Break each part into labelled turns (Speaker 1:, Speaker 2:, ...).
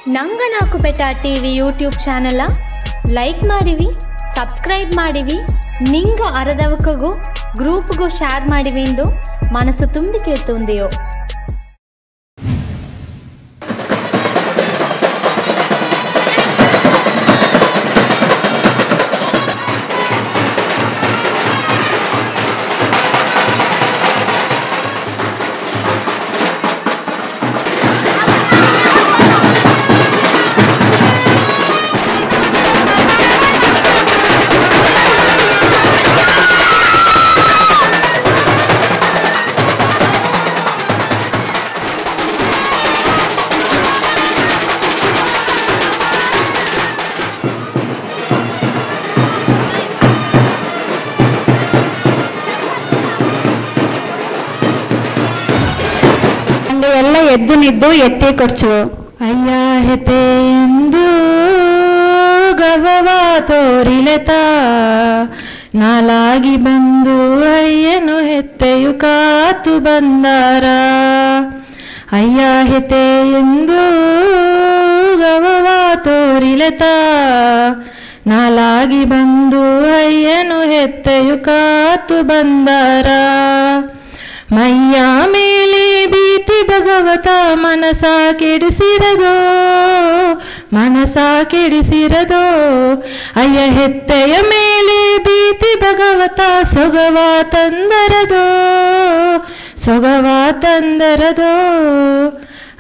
Speaker 1: ನಂಗನಾಕುಪೆಟ್ಟ TV YouTube channel like ಮಾಡಿವಿ, subscribe ಮಾಡಿವಿ, ನಿಂಗ ಅರದವಕಗೂ ಗ್ರೂಪ್ಗೂ ಶೇರ್ ಮಾಡಿವಿ ಎಂದು ಮನಸ್ಸು ತುಂಬಿ ಕೇಳ್ತುಂದೆಯೋ.
Speaker 2: ಎದ್ದು ನಿದ್ದು ಎತ್ತೆ ಖರ್ಚು ಅಯ್ಯ ಹೆತೆ ಎಂದು ಗವವ ತೋರಿಲೆತ ನಾಲಾಗಿ ಬಂದು ಅಯ್ಯನು ಹೆತ್ತೆಯು ಕಾತು ಬಂದಾರ. ಅಯ್ಯ ಹೆತೆ ಎಂದು ಗವವ ತೋರಿಲೆತ ನಾಲಾಗಿ ಬಂದು ಅಯ್ಯನು ಹೆತ್ತೆಯು ಕಾತು ಬಂದಾರ. ಮೈಯ ಮೇಲೆ ಭೀತಿ ಭಗವತ ಮನಸ ಕೆಡಿಸಿರದೋ, ಮನಸ ಕೆಡಿಸಿರದೋ. ಅಯ್ಯ ಹೆತ್ತೆಯ ಮೇಲೆ ಭೀತಿ ಭಗವತ ಸೊಗವ ತಂದರದೋ, ಸೊಗವ ತಂದರದೋ.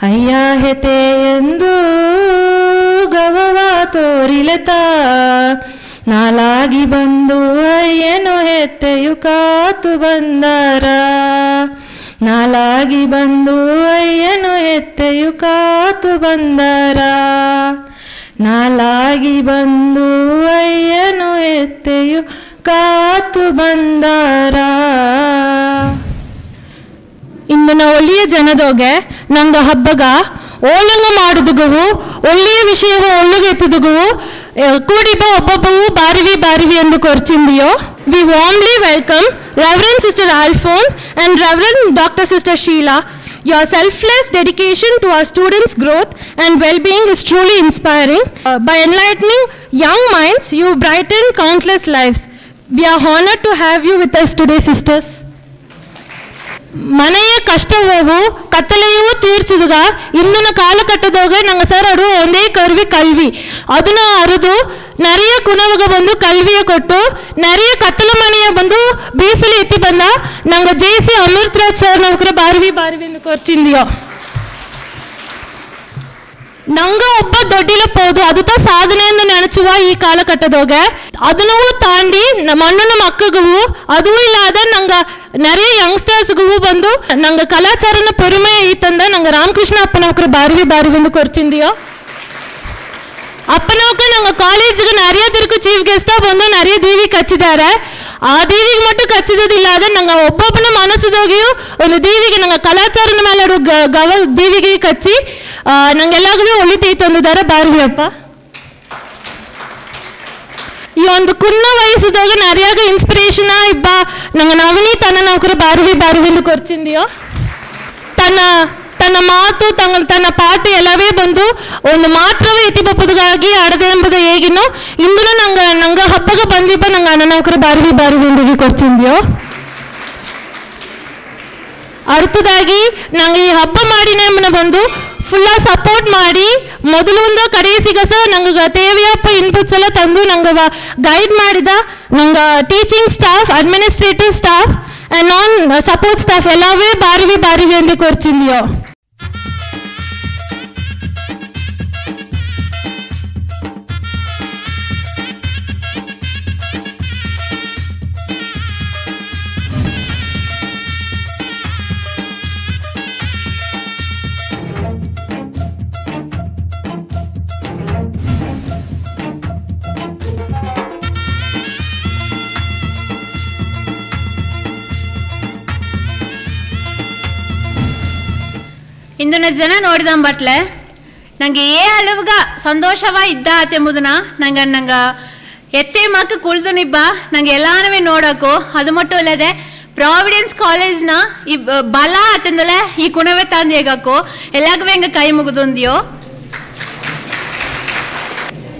Speaker 2: ಅಯ್ಯ ಹೆತೆ ಎಂದು ಗವವ ತೋರಿಲೆತ ನಾಲಾಗಿ ಬಂದು ಅಯ್ಯನು ಹೆತ್ತೆಯು ಕಾತು ಬಂದಾರ. ನಾಲಾಗಿ ಬಂದು ಅಯ್ಯನು ಹೆತ್ತೆಯು ಕಾತು ಬಂದಾರ. ನಾಲಾಗಿ ಬಂದು ಅಯ್ಯನು ಹೆತ್ತೆಯು ಕಾತು ಬಂದಾರ. ಇಂದಿನ ಒಳ್ಳೆಯ ಜನದೋಗೆ ನಂಗ ಹಬ್ಬಗ ಓಲಂಗ ಮಾಡುದುಗವು ಒಳ್ಳೆಯ ವಿಷಯವ ಒಳ್ಳೆಗೆ ಎತ್ತುದುಗವು ಕೂಡಿಬ ಒಬ್ಬೊಬ್ಬವು ಬಾರಿವಿ ಬಾರಿವಿ ಎಂದು ಕೊರ್ಚಿಂದಿಯೋ. We warmly welcome Reverend Sister Alphonse and Reverend Dr. Sister Sheila. Your selfless dedication to our students' growth and well-being is truly inspiring. By enlightening young minds, you brighten countless lives. We are honored to have you with us today, sisters. ಮನೆಯ ಕಷ್ಟವೂ ಕತ್ತಲೆಯೂ ತೀರ್ಚಿದುಗ ಇಂದಿನ ಕಾಲಘಟ್ಟದಾಗ ನಂಗೆ sir ಅದು ಒಂದೇ ಕರ್ವಿ ಕಲ್ವಿ ಅದನ್ನ ಅರಿದು நிறைய குணவக ಬಂದು ಕಲ್ವಿಯ ಕೊಟ್ಟು நிறைய ಕತ್ತಲ ಮನೆಯ ಬಂದು ಬೀಸಲು ಎತ್ತಿ ಬಂದ ನಂಗೆ ಜೇಸಿ ಅಮೃತರಾಜ್ ಸರ್ ನೌಕರ ಬಾರಿವಿ ಬಾರಿವಿ ಎಂದು ಕೊರ್ಚಿಂದಿಯೋ. ನಂಗ ಒಬ್ಬ ದೊಡ್ಡಿಲ ಪೋದು ಅದು ಸಾಧನೆ ಎಂದು ನೆನಚುವ ಈ ಕಾಲಘಟ್ಟದಾಗ ಅದನ್ನೂ ತಾಂಡಿ ಮಣ್ಣನ ಮಕ್ಕಗೂ ಅದೂ ಇಲ್ಲಾದ ನಂಗ நிறைய ಯಂಗ್ಸ್ಟರ್ಸ್ಗೂ ಬಂದು ನಂಗೆ ಕಲಾಚಾರನ ಪೆರುಮೆ ಐತಂದ ನಂಗೆ ರಾಮಕೃಷ್ಣ ಅಪ್ಪನವಕ್ರ ಬಾರಿವಿ ಬಾರಿವಿ ಎಂದು ಕೊರ್ಚಿಂದಿಯೋ. ಅಪ್ಪನವಕ್ಕ ನಂಗೆ ಕಾಲೇಜಿಗೆ நிறைய ತಿರುಕು ಚೀಫ್ ಗೆಸ್ಟಾ ಬಂದು நிறைய ದೀವಿ ಕಚ್ಚಿದ್ದಾರೆ. ಆ ದೀವಿಗೆ ಮಟ್ಟು ಕಚ್ಚಿದಿಲ್ಲ ಆದ್ರೆ ನಂಗೆ ಒಬ್ಬೊಬ್ಬನ ಮನಸ್ಸದೋಗಿಯೂ ಒಂದು ದೀವಿಗೆ ನಂಗೆ ಕಲಾಚಾರದ ಮೇಲೆ ಗವ ದೀವಿಗೆ ಕಚ್ಚಿ ನಂಗೆಲ್ಲಾಗೂ ಒಳಿತೈತೆ ಅಂದಿದ್ದಾರೆ ಬಾರಿವಿ ಅಪ್ಪ. ಈ ಒಂದು ಕುನ್ನ ವಯಸ್ಸದಾಗ நிறைய ಇನ್ಸ್ಪಿರೇಷನ್ ಇಬ್ಬ ನಂಗೆ ನವನೀತ್ ಅನ್ನ ನೌಕರ ಬಾರಿವಿ ಬಾರಿವಿ ಎಂದು ಕೊರ್ಚಿಂದಿಯೋ. ತನ್ನ ಮಾತು ತನ್ನ ಪಾಠ ಎಲ್ಲವೇ ಬಂದು ಒಂದು ಮಾತ್ರವೇ ಎತ್ತಿಬಪ್ಪದಾಗಿ ಆಡದೆ ಎಂಬುದು ಹೇಗಿನೋ ಇಂದೂ ನಂಗೆ ಹಬ್ಬಗ ಬಂದಿಬ್ಬ ನಂಗೆ ಅನ್ನ ನೌಕರ ಬಾರಿವಿ ಬಾರಿವಿ ಎಂದು ಕೊರ್ಚಿಂದಿಯೋ. ಅರ್ಥದಾಗಿ ನಂಗೆ ಈ ಹಬ್ಬ ಮಾಡಿನ ಬಂದು ಫುಲ್ಲ ಸಪೋರ್ಟ್ ಮಾಡಿ ಮೊದಲಿಂದ ಕಡೆಸಿಗ ಸಹ ನಂಗೆ ತೇವಿಯಪ್ಪ ಇನ್ಪುಟ್ಸ್ ಎಲ್ಲ ತಂದು ನಂಗೆ ಗೈಡ್ ಮಾಡಿದ ನಂಗೆ teaching staff administrative staff and non support staff ಎಲ್ಲವೇ ಬಾರಿವಿ ಬಾರಿವಿ ಎಂದು ಕೊರ್ಚಿಂದಿಯೋ.
Speaker 3: ಇಂದಿನ ಜನ ನೋಡಿದಂಬಟ್ಲೆ ನಂಗೆ ಅಳವಗ ಸಂತೋಷವ ಇದ್ದ ಎಂಬುದನ್ನ ನಂಗೆ ಎತ್ತೆ ಮಕ್ಕ ಕುಳಿದು ನಿಬ್ಬ ನಂಗೆ ಎಲ್ಲಾನವೇ ನೋಡೋಕು ಅದು ಮಟ್ಟು ಇಲ್ಲದೆ ಪ್ರಾವಿಡೆನ್ಸ್ ಕಾಲೇಜ್ನ ಈ ಬಲ ಅತ್ತಂದಲೆ ಈ ಕುಣವೇ ತಂದು ಹೇಗಕ್ಕೋ ಎಲ್ಲಾಗವೇ ಹಂಗೆ ಕೈ ಮುಗಿದೊಂದಿಯೋ.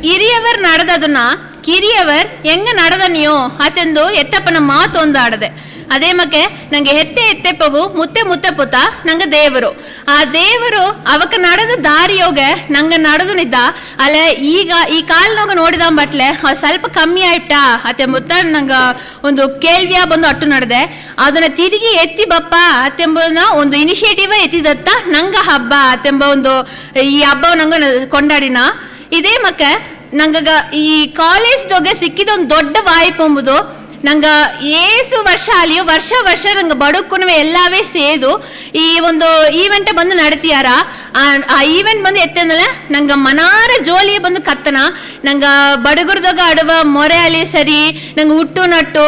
Speaker 3: ಹಿರಿಯವರು ನಡೆದದನ್ನ ಕಿರಿಯವರು ಹೆಂಗ ನಡೆದನಿಯೋ ಅತೆಂದು ಎತ್ತಪ್ಪನ ಮಾತು ಒಂದು ಆಡದೆ. ಅದೇ ಮಕ್ಕೆ ನಂಗೆ ಎತ್ತೆಪ್ಪವು ಮುತ್ತೆ ಪುತ ನಂಗೆ ದೇವರು. ಆ ದೇವರು ಅವಕ್ಕೆ ನಡೆದ ದಾರಿಯೋಗ ನಂಗೆ ನಡೆದು ನಿದ್ದ ಅಲ್ಲ. ಈಗ ಈ ಕಾಲ್ನೋಗ ನೋಡಿದ ಬಟ್ಲೆ ಸ್ವಲ್ಪ ಕಮ್ಮಿ ಆಯ್ತಾ ಅತ್ತೆಂಬುತ್ತ ನಂಗೆ ಒಂದು ಕೇಳ್ವಿಯ ಬಂದು ಅಟ್ಟು ನಡೆದೆ. ಅದನ್ನ ತಿರುಗಿ ಎತ್ತಿ ಬಪ್ಪ ಅತ್ತೆಂಬುದನ್ನ ಒಂದು ಇನಿಷಿಯೇಟಿವ್ ಎತ್ತಿದತ್ತ ನಂಗೆ ಹಬ್ಬ ಅತ್ತೆಂಬ ಒಂದು ಈ ಹಬ್ಬ ನಂಗೆ ಕೊಂಡಾಡಿನ. ಇದೇ ಮಕ್ಕೆ ನಂಗ ಈ ಕಾಲೇಜ್ದೊಗೆ ಸಿಕ್ಕಿದ ಒಂದು ದೊಡ್ಡ ವಾಯ್ಪು ಎಂಬುದು ನಂಗೆ ಏಸು ವರ್ಷ ಅಲ್ಲಿಯೋ ವರ್ಷ ನಂಗೆ ಬಡುಕುನವೆ ಎಲ್ಲವೇ ಸೇದು ಈ ಒಂದು ಈವೆಂಟ್ ಬಂದು ನಡೆತಿಯಾರ. ಆ ಈವೆಂಟ್ ಬಂದು ಎತ್ತಂದ್ರೆ ನಂಗೆ ಮನಾರ ಜೋಲಿಗೆ ಬಂದು ಕತ್ತನ. ನಂಗೆ ಬಡಗುರ್ದಾಗ ಆಡುವ ಮೊರೆ ಅಲ್ಲಿ ಸರಿ ನಂಗೆ ಹುಟ್ಟು ನಟ್ಟು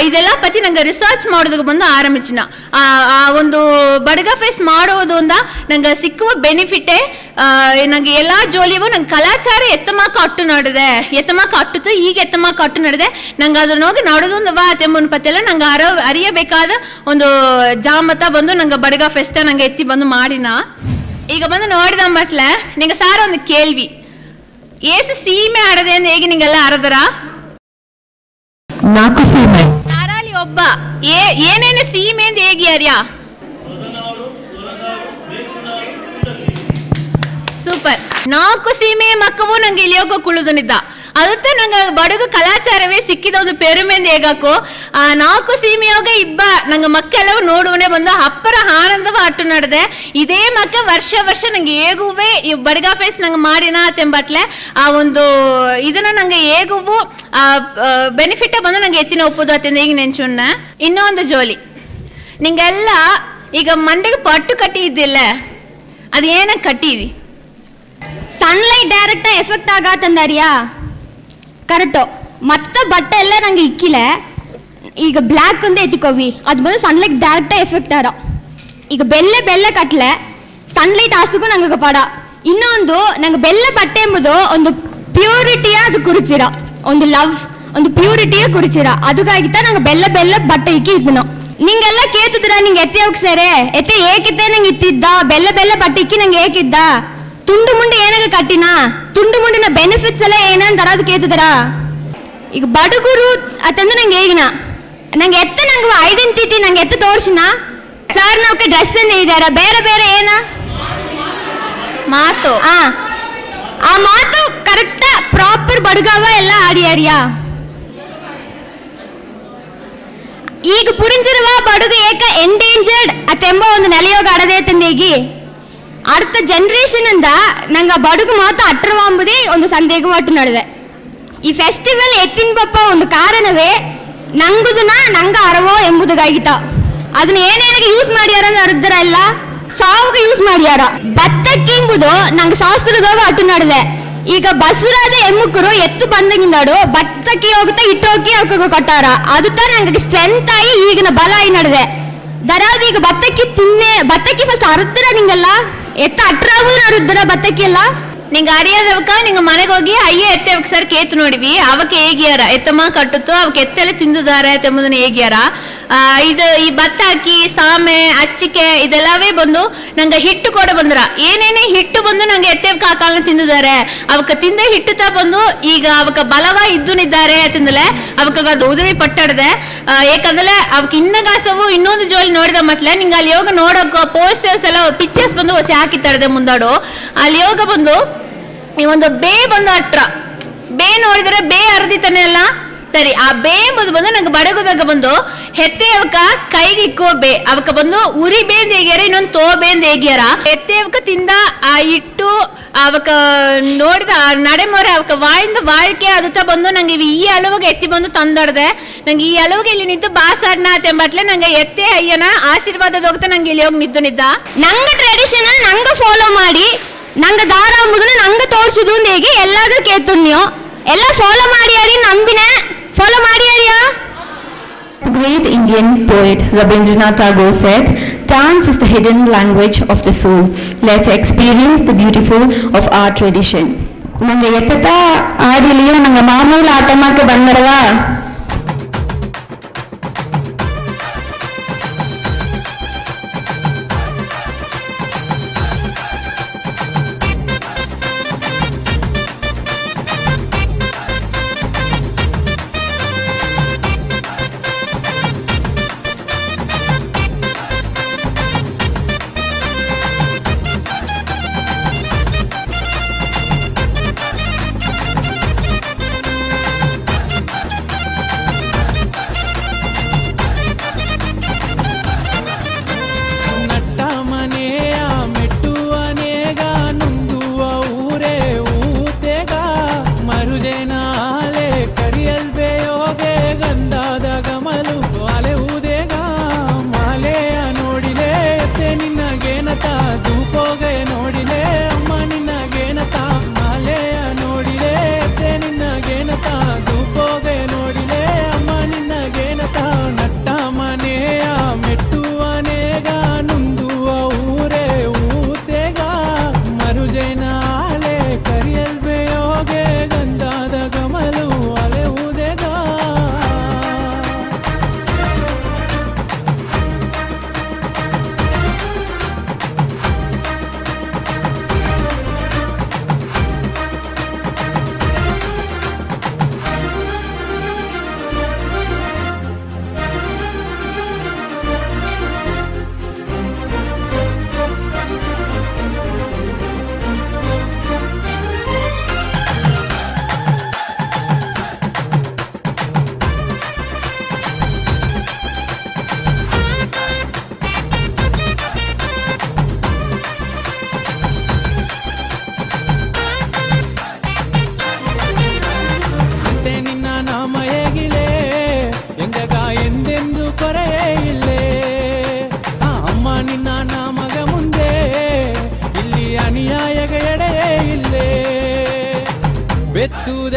Speaker 3: ಇದೆಲ್ಲ ಪತಿ ನಂಗೆ ರಿಸರ್ಚ್ ಮಾಡೋದಕ್ಕೆ ಬಂದು ಆರಂಭಿಸಿನ. ಆ ಒಂದು ಬಡಗ ಫೇಸ್ ಮಾಡೋದು ಅಂದ ನಂಗೆ ಸಿಕ್ಕುವ ಬೆನಿಫಿಟೇ ನಂಗೆ ಎಲ್ಲ ಜೋಲಿಯವು ನಂಗೆ ಕಲಾಚಾರ ಎತ್ತಮಾಕ ಅಟ್ಟು ನಡೆದೆ. ಎತ್ತಮಾಕ ಅಟ್ಟುತ್ತು ಈಗ ಎತ್ತಮಾಕ ಅಟ್ಟು ನಡೆದೆ. ನಂಗೆ ಅದನ್ನ ಹೋಗಿ ನೋಡೋದೊಂದು ವಾ ತೆಮ್ಮನ ಪತ್ತೆಲ್ಲ ನಂಗೆ ಅರಿಯಬೇಕಾದ ಒಂದು ಜಾಮತ ಬಂದು ನಂಗೆ ಬಡಗ ಫೆಸ್ಟ ನಂಗೆ ಎತ್ತಿ ಬಂದು ಮಾಡಿನ. ಈಗ ಬಂದು ನೋಡಿದ ಮಟ್ಲೆ ನಿಂಗೆ ಸಾರ ಒಂದು ಕೇಳ್ವಿ, ಏಸು ಸೀಮೆ ಆಡದೆ ಅಂತ ಹೇಗೆ ನಿಂಗೆಲ್ಲ ಆರದರ?
Speaker 4: 4 ಸೀಮೆ
Speaker 3: ಯಾರಲ್ಲಿ ಒಬ್ಬ ಏನೇನು ಸೀಮೆ ಅಂತ ಹೇಗೆ ಯಾರ್ಯಾ? ಸೂಪರ್. 4 ಸೀಮೆ ಮಕ್ಕವು ನಂಗೆ ಇಳಿಯೋಕ ಕುಳಿದನಿದ್ದ. ಅದತ್ತ ನಂಗೆ ಬಡಗು ಕಲಾಚಾರವೇ ಸಿಕ್ಕಿದ ಒಂದು ಪೆರುಮೆಂದು ಹೇಗಾಕು. ಆ 4 ಸೀಮೆಯೋಗ ಇಬ್ಬ ನಂಗೆ ಮಕ್ಕೆಲ್ಲವೂ ನೋಡುವನೆ ಬಂದು ಅಪ್ಪರ ಆನಂದವ ಅಟ್ಟು ನಡೆದೆ. ಇದೇ ಮಕ್ಕ ವರ್ಷ ನಂಗೆ ಹೇಗುವೆ ಈ ಬಡಗ ಫೇಸ್ ನಂಗೆ ಮಾಡಿನ ತೆಂಬಟ್ಲೆ ಆ ಒಂದು ಇದನ್ನ ನಂಗೆ ಹೇಗುವು ಬೆನಿಫಿಟ್ ಬಂದು ನಂಗೆ ಎತ್ತಿನ ಒಪ್ಪೋದು ಅತ್ತಿಂದ ಈಗ ನೆಂಚುಣ್ಣ. ಇನ್ನೊಂದು ಜೋಲಿ ನಿಂಗೆಲ್ಲ ಈಗ ಮಂಡೆಗೆ ಪಟ್ಟು ಕಟ್ಟಿ ಇದ್ದಿಲ್ಲ, ಅದು ಏನಕ್ಕೆ ಕಟ್ಟಿದಿ?
Speaker 5: ಸನ್ಲೈಟ್ ಡೈರೆಕ್ಟ್ ಎಫೆಕ್ಟ್ ಆಗತ್ತಂದಾರಿಯಾ? ಕರೆಕ್ಟು. ಮತ್ತೆ ಬಟ್ಟೆ ಎಲ್ಲ ನಂಗೆ ಇಕ್ಕಿಲ್ಲ. ಈಗ ಬ್ಲ್ಯಾಕ್ ಅಂತ ಎತ್ತಿಕೋವಿ ಅದು ಬಂದು ಸನ್ಲೈಟ್ ಡೈರೆಕ್ಟ್ ಎಫೆಕ್ಟ್ ಆರ. ಈಗ ಬೆಲ್ಲೆ ಕಟ್ಲೆ ಸನ್ಲೈಟ್ ಆಸಗೂ ನಂಗೆ ಪಡ. ಇನ್ನೊಂದು ನಂಗೆ ಬೆಲ್ಲೆ ಬಟ್ಟೆ ಎಂಬುದು ಒಂದು ಪ್ಯೂರಿಟಿಯ ಅದು ಕುರಿಚಿರ, ಒಂದು ಲವ್ ಒಂದು ಪ್ಯೂರಿಟಿಯ ಕುರಿಚಿರ. ಅದಕ್ಕಾಗಿತ್ತ ನಂಗೆ ಬೆಲ್ಲ ಬಟ್ಟೆ ಇಕ್ಕಿ ಇದ್ನು. ನಿಂಗೆಲ್ಲ ಕೇತಿದ್ರ ನಿಂಗೆ ಎತ್ತೆ ಹೋಗಿ ಸೇರೆ ಎತ್ತೆ ಏಕಿತ್ತೆ ನಂಗೆ ಇತ್ತಿದ್ದ ಬೆಲ್ಲ ಬಟ್ಟೆ ಇಕ್ಕಿ ನಂಗೆ ಏಕಿದ್ದ. ತುಂಡು ಮುಂಡೆ ಏನಾಗ ಕಟ್ಟಿನ ತುಂಡು ಮುಂಡಿನ ಬೆನಿಫಿಟ್ಸ್ ಎಲ್ಲ ಏನಂತಾರ ಅದು ಕೇತಿದಾರ. ಈಗ ಬಡಗುರು ಅತ್ತಂದ್ರೆ ನಂಗೆ ಹೇಗಿನ ನಂಗೆ ಎತ್ತ ನಂಗೆ ಐಡೆಂಟಿಟಿ ನಂಗೆ ಎತ್ತ ತೋರ್ಸಿನ ಸರ್ ನಾವ್ಕೆ ಡ್ರೆಸ್ ಇದಾರ ಬೇರೆ ಏನ
Speaker 3: ಮಾತು.
Speaker 5: ಆ ಮಾತು ಕರೆಕ್ಟ್ ಪ್ರಾಪರ್ ಬಡಗವ ಎಲ್ಲ ಆಡಿಯಾರಿಯಾ? ಈಗ ಪುರಿಂಜಿರುವ ಬಡುಗು ಏಕ ಎಂಡೇಂಜರ್ಡ್ ಅತೆಂಬ ಒಂದು ನೆಲೆಯೋಗ ಆಡದೆ ತಂದೇಗಿ அடுத்த ಜನರೇಷನ್ ಇಂದ ನಂಗೆ ಬಡುಗು ಮಾತು ಅಟ್ರವಾಂಬುದೇ ಒಂದು ಸಂದೇಹ ಒಟ್ಟು ನಡೆದೆ. ಈ ಫೆಸ್ಟಿವಲ್ ಎತ್ತಿನ ಬಪ್ಪ ಒಂದು ಕಾರಣವೇ ನಂಗುದನ್ನ ನಂಗ ಅರವೋ ಎಂಬುದಾಗಿತ್ತ. ಅದನ್ನ ಏನೇನಿಗೆ ಯೂಸ್ ಮಾಡ್ಯಾರ ಅಂದ್ರೆ ಅರ್ಧರ ಇಲ್ಲ ಸಾವುಗೆ ಯೂಸ್ ಮಾಡ್ಯಾರ. ಭತ್ತಕ್ಕೆ ಎಂಬುದು ನಂಗೆ ಶಾಸ್ತ್ರದೋಗ ಅಟ್ಟು ನಡೆದೆ. ಈಗ ಬಸುರಾದ ಎಮ್ಮುಕರು ಎತ್ತು ಬಂದಂಗಿಂದಾಡು ಭತ್ತಕ್ಕೆ ಹೋಗುತ್ತಾ ಇಟ್ಟೋಗಿ ಅವಕ್ಕೆ ಕೊಟ್ಟಾರ. ಅದು ನಂಗೆ ಸ್ಟ್ರೆಂತ್ ಆಗಿ ಈಗಿನ ಬಲ ಆಗಿ ನಡೆದೆ. ದರಾದ ಈಗ ಭತ್ತಕ್ಕೆ ಫಸ್ಟ್ ಅರ್ಧರ ನಿಂಗಲ್ಲ ಎತ್ತ ಅಟ್ರಾವು ಅರ್ಧರ ಭತ್ತಕ್ಕೆ ಎಲ್ಲ
Speaker 3: ನಿಂಗೆ ಅಡಿಯೋದವಕ್ಕ ನಿಂಗೆ ಮನೆಗೆ ಹೋಗಿ ಅಯ್ಯ ಎತ್ತೆ ಸರ್ ಕೇತು ನೋಡಿವಿ ಅವಕ್ಕೆ ಹೇಗಿಯಾರ ಎತ್ತಮ್ಮ ಕಟ್ಟುತ್ತೋ ಅವಕ್ಕೆ ಎತ್ತೆಲ್ಲ ತಿಂದುದಾರ ಎಂಬುದನ್ನ ಹೇಗಿಯಾರ. ಇದು ಈ ಭತ್ತ ಅಕ್ಕಿ ಸಾಮೆ ಅಚ್ಚಿಕೆ ಇದೆಲ್ಲವೇ ಬಂದು ನಂಗೆ ಹಿಟ್ಟು ಕೂಡ ಬಂದ್ರ ಏನೇನೇ ಹಿಟ್ಟು ಬಂದು ನಂಗೆ ಎತ್ತೇವಕ್ಕ ಆ ಕಾಲನ ತಿಂದಿದ್ದಾರೆ. ಅವಕ್ಕೆ ತಿಂದ ಹಿಟ್ಟುತ್ತಾ ಬಂದು ಈಗ ಅವಕ್ಕೆ ಬಲವ ಇದ್ದುನಿದ್ದಾರೆ ತಿಂದಲೆ ಅವಕ್ಕೆ ಅದು ಉದವಿ ಪಟ್ಟಾಡದೆ. ಏಕಂದ್ರೆ ಅವಕ್ಕೆ ಇನ್ನಗಾಸವು ಇನ್ನೊಂದು ಜೋಲಿ ನೋಡಿದ ಮಟ್ಲೆ ನಿಂಗೆ ಅಲ್ಲಿ ಯೋಗ ನೋಡೋಕೆ ಪೋಸ್ಟರ್ಸ್ ಎಲ್ಲ ಪಿಕ್ಚರ್ಸ್ ಬಂದು ಹೊಸ ಹಾಕಿತ್ತಾಡದೆ ಮುಂದಾಡು. ಅಲ್ಲಿ ಯೋಗ ಬಂದು ಈ ಒಂದು ಬೇ ಬಂದು ಅಟ್ರ ಬೇ ನೋಡಿದರೆ ಬೇ ಅರ್ದಿತಾನೆ ಅಲ್ಲ ಸರಿ. ಆ ಬೇ ಎಂಬುದು ಬಂದು ನಂಗೆ ಬಡಗುದಾಗ ಬಂದು ಹೆತ್ತೆ ಅವಕ್ಕ ಕೈಗೆ ಇಕ್ಕೋ ಬೇ ಅವಕ್ಕ ಬಂದು ಉರಿ ಬೇಂದ್ ಹೇಗ್ಯಾರ ಇನ್ನೊಂದು ತೋ ಬೇಂದ್ ಹೇಗ್ಯಾರ. ಹೆತ್ತೆ ಅವಕ್ಕ ತಿಂದ ಆ ಇಟ್ಟು ಅವಕ್ಕ ನೋಡಿದ ನಡೆಮೊರೆ ಅವಕ್ಕ ವಾಯಿಂದ ವಾಳ್ಕೆ ಅದುತ್ತಾ ಬಂದು ನಂಗೆ ಈ ಅಳವಾಗ ಎತ್ತಿ ಬಂದು ತಂದಾಡ್ದೆ. ನಂಗೆ ಈ ಅಳವಾಗ ಇಲ್ಲಿ ನಿಂತು ಬಾಸಾಡ್ನ ತೆಂಬಟ್ಲೆ ನಂಗೆ ಎತ್ತೆ ಅಯ್ಯನ ಆಶೀರ್ವಾದದ ಹೋಗ್ತಾ ನಂಗೆ ಇಲ್ಲಿ ಹೋಗಿ ನಿದ್ದ
Speaker 5: ನಂಗೆ ಟ್ರೆಡಿಷನ್ ನಂಗೆ ಫಾಲೋ ಮಾಡಿ ನಂಗೆ ದಾರ ಅಂಬುದನ್ನ ನಂಗೆ ತೋರ್ಸುದು ಹೇಗೆ ಎಲ್ಲಾದ್ರೂ ಕೇತು ನೀವು ಎಲ್ಲ ಫಾಲೋ ಮಾಡಿಯಾರಿ ನಂಬಿನ ಫಾಲೋ ಮಾಡಿಯಾರಿಯಾ?
Speaker 4: The great Indian poet Rabindranath Tagore said, "Dance is the hidden language of the soul. Let's experience the beautiful of our tradition."
Speaker 2: ನಂಗೆ ಎತ್ತ ಆಡಿಲಿಯೋ ನಂಗೆ ಮಾಮೂಲು ಆಟ ಮಾಕೆ ಬಂದರವಾ